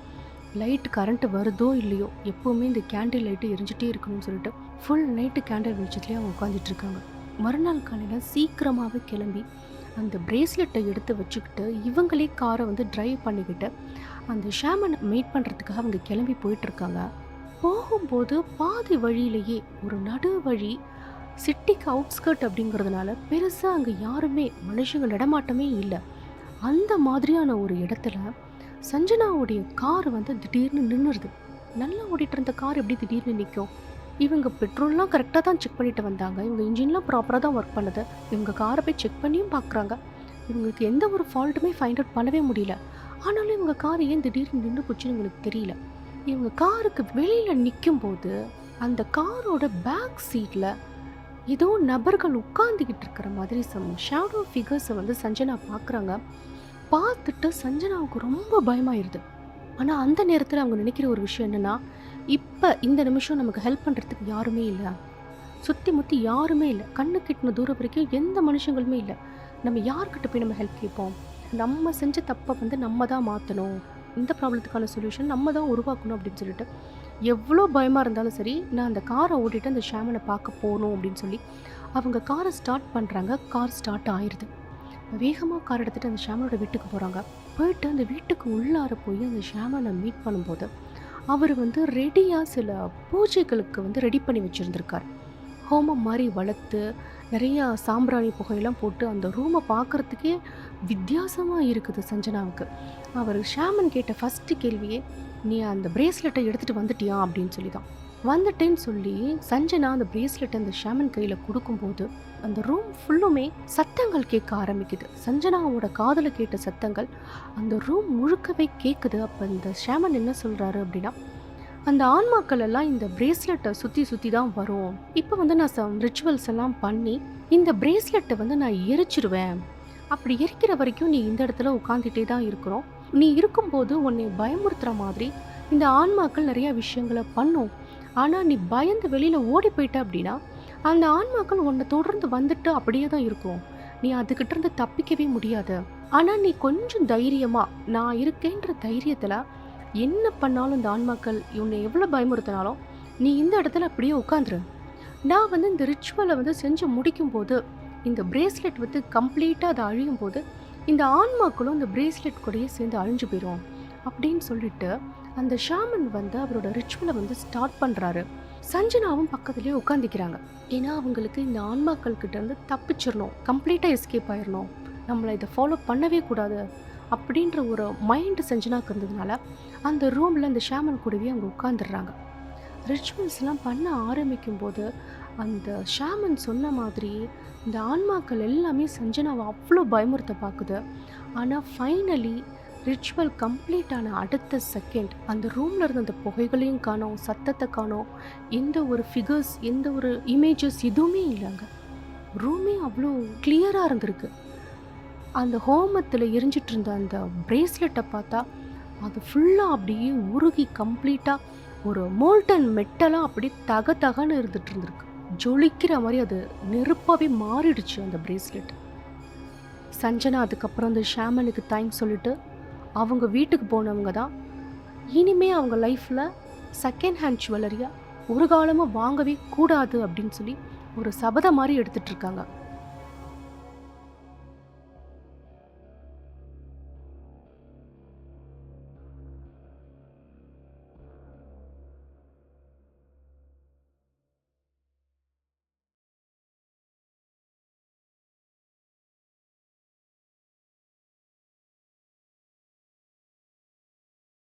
Speaker 1: லைட் கரண்ட்டு வருதோ இல்லையோ எப்போவுமே இந்த கேண்டில் லைட்டு எரிஞ்சிட்டே இருக்கணும்னு சொல்லிட்டு ஃபுல் நைட்டு கேண்டில் வெளிச்சத்துலேயே அவங்க உட்காந்துட்டு இருக்காங்க. மறுநாள் காலையில் சீக்கிரமாகவே கிளம்பி அந்த பிரேஸ்லெட்டை எடுத்து வச்சுக்கிட்டு இவங்களே காரை வந்து டிரைவ் பண்ணிக்கிட்டு அந்த ஷாமனை மீட் பண்ணுறதுக்காக அவங்க கிளம்பி போயிட்டுருக்காங்க. போகும்போது பாதி வழியிலேயே ஒரு நடு வழி, சிட்டிக்கு அவுட்ஸ்கர்ட் அப்படிங்கிறதுனால பெருசாக அங்கே யாருமே மனுஷங்க நடமாட்டமே இல்லை. அந்த மாதிரியான ஒரு இடத்துல சஞ்சனாவுடைய கார் வந்து திடீர்னு நின்றுடுது. நல்லா ஓடிட்டு இருந்த கார் எப்படி திடீர்னு நிற்கும்? இவங்க பெட்ரோல்லாம் கரெக்டாக தான் செக் பண்ணிட்டு வந்தாங்க, இவங்க இன்ஜின்லாம் ப்ராப்பராக தான் ஒர்க் பண்ணுது, இவங்க காரை போய் செக் பண்ணியும் பார்க்குறாங்க, இவங்களுக்கு எந்த ஒரு ஃபால்ட்டுமே ஃபைண்ட் அவுட் பண்ணவே முடியல. ஆனாலும் இவங்க கார் ஏன் திடீர்னு நின்று போச்சுன்னு இவங்களுக்கு தெரியல. இவங்க காருக்கு வெளியில் நிற்கும் போது அந்த காரோட பேக் சீட்டில் ஏதோ நபர்கள் உட்காந்துக்கிட்டு இருக்கிற மாதிரி சம் ஷேடோ ஃபிகர்ஸை வந்து சஞ்சனா பார்க்குறாங்க. பார்த்துட்டு சஞ்சனாவுக்கு ரொம்ப பயமாயிருது. ஆனால் அந்த நேரத்தில் அவங்க நினைக்கிற ஒரு விஷயம் என்னென்னா, இப்போ இந்த நிமிஷம் நமக்கு ஹெல்ப் பண்ணுறதுக்கு யாருமே இல்லை, சுற்றி முற்றி யாருமே இல்லை, கண்ணு கிட்டின தூரம் வரைக்கும் எந்த மனுஷங்களுமே இல்லை, நம்ம யார்கிட்ட போய் நம்ம ஹெல்ப் கேட்போம்? நம்ம செஞ்ச தப்பை வந்து நம்ம தான் மாற்றணும், இந்த ப்ராப்ளத்துக்கான சொல்யூஷன் நம்ம தான் உருவாக்கணும் அப்படின்னு சொல்லிட்டு எவ்வளோ பயமாக இருந்தாலும் சரி, நான் அந்த காரை ஓட்டிட்டு அந்த ஷாமனை பார்க்க போகணும் அப்படின்னு சொல்லி அவங்க காரை ஸ்டார்ட் பண்ணுறாங்க. கார் ஸ்டார்ட் ஆயிடுது. வேகமாக கார் எடுத்துகிட்டு அந்த ஷாமனோட வீட்டுக்கு போகிறாங்க. போயிட்டு அந்த வீட்டுக்கு உள்ளார போய் அந்த ஷாமனை மீட் பண்ணும்போது அவர் வந்து ரெடியாக சில பூஜைகளுக்கு வந்து ரெடி பண்ணி வச்சுருந்துருக்கார். ஹோமம் மாதிரி வளர்த்து நிறையா சாம்பிராணி புகையெல்லாம் போட்டு அந்த ரூமை பார்க்குறதுக்கே வித்தியாசமாக இருக்குது சஞ்சனாவுக்கு. அவர் ஷாமன் கேட்ட ஃபஸ்ட்டு கேள்வியே, நீ அந்த பிரேஸ்லெட்டை எடுத்துகிட்டு வந்துட்டியா அப்படின்னு சொல்லி தான். வந்துட்டேன்னு சொல்லி சஞ்சனா அந்த பிரேஸ்லெட்டை அந்த ஷாமன் கையில் கொடுக்கும்போது அந்த ரூம் ஃபுல்லுமே சத்தங்கள் கேட்க ஆரம்பிக்குது. சஞ்சனாவோட காதில் கேட்ட சத்தங்கள் அந்த ரூம் முழுக்கவே கேட்குது. அப்போ இந்த ஷாமன் என்ன சொல்கிறாரு அப்படின்னா, அந்த ஆன்மாக்கள் எல்லாம் இந்த பிரேஸ்லெட்டை சுற்றி தான் வரும். இப்போ வந்து நான் சம் ரிச்சுவல்ஸ் எல்லாம் பண்ணி இந்த பிரேஸ்லெட்டை வந்து நான் எரிச்சிருவேன். அப்படி எரிக்கிற வரைக்கும் நீ இந்த இடத்துல உட்காந்துட்டே தான் இருக்கிறோம். நீ இருக்கும்போது உன்னை பயமுறுத்துகிற மாதிரி இந்த ஆன்மாக்கள் நிறைய விஷயங்களை பண்ணும். ஆனால் நீ பயந்து வெளியில் ஓடி போயிட்ட அப்படின்னா அந்த ஆன்மாக்கள் உன்னை தொடர்ந்து வந்துட்டு அப்படியே தான் இருக்கும். நீ அதுக்கிட்ட இருந்து தப்பிக்கவே முடியாது. ஆனால் நீ கொஞ்சம் தைரியமாக, நான் இருக்கேன்ற தைரியத்தில் என்ன பண்ணாலும் இந்த ஆன்மாக்கள் உன்னை எவ்வளோ பயமுறுத்தினாலும் நீ இந்த இடத்துல அப்படியே உட்காந்துரு. நான் வந்து இந்த ரிச்சுவலை வந்து செஞ்சு முடிக்கும் போது, இந்த பிரேஸ்லெட் வந்து கம்ப்ளீட்டாக அதை அழியும் போது இந்த ஆன்மாக்களும் இந்த பிரேஸ்லெட் கூடயே சேர்ந்து அழிஞ்சு போயிடும் அப்படின்னு சொல்லிட்டு அந்த ஷாமன் வந்து அவரோட ரிச்சுவலை வந்து ஸ்டார்ட் பண்ணுறாரு. சஞ்சனாவும் பக்கத்துலேயே உட்காந்துக்கிறாங்க. ஏன்னா அவங்களுக்கு இந்த ஆன்மாக்கள் கிட்ட இருந்து தப்பிச்சிடணும், கம்ப்ளீட்டாக எஸ்கேப் ஆயிடணும், நம்மளை இதை ஃபாலோ பண்ணவே கூடாது அப்படின்ற ஒரு மைண்டு சஞ்சனாவுக்கு இருந்ததுனால அந்த ரூமில் அந்த ஷாமன் கூடவே அவங்க உட்காந்துடுறாங்க. ரிச்சுவல்ஸ்லாம் பண்ண ஆரம்பிக்கும் போது அந்த ஷாமன் சொன்ன மாதிரி இந்த ஆன்மாக்கள் எல்லாமே சஞ்சனாவை அவ்வளோ பயமுறுத்த பார்க்குது. ஆனால் ஃபைனலி ரிச்சுவல் கம்ப்ளீட் ஆன அடுத்த செகண்ட் அந்த ரூமில் இருந்த அந்த புகைகளையும் காணோம், சத்தத்தை காணோம், எந்த ஒரு ஃபிகர்ஸ், எந்த ஒரு இமேஜஸ் எதுவுமே இல்லைங்க. ரூமே அவ்வளோ கிளியராக இருந்திருக்கு. அந்த ஹோமத்தில் எரிஞ்சிட்டு இருந்த அந்த பிரேஸ்லெட்டை பார்த்தா அது ஃபுல்லாக அப்படியே உருகி கம்ப்ளீட்டாக ஒரு மோல்டன் மெட்டலாக அப்படியே தகன்னு இருந்துட்டு இருந்திருக்கு. ஜொலிக்கிற மாதிரி அது நெருப்பாகவே மாறிடுச்சு அந்த பிரேஸ்லெட். சஞ்சனா அதுக்கப்புறம் அந்த ஷாமனுக்கு தேங்க்ஸ் சொல்லிட்டு அவங்க வீட்டுக்கு போனவங்க தான் இனிமே அவங்க லைஃப்பில் செகண்ட் ஹேண்ட் ஜுவல்லரியாக ஒரு காலமாக வாங்கவே கூடாது அப்படின்னு சொல்லி ஒரு சபதம் மாதிரி எடுத்துகிட்டு இருக்காங்க.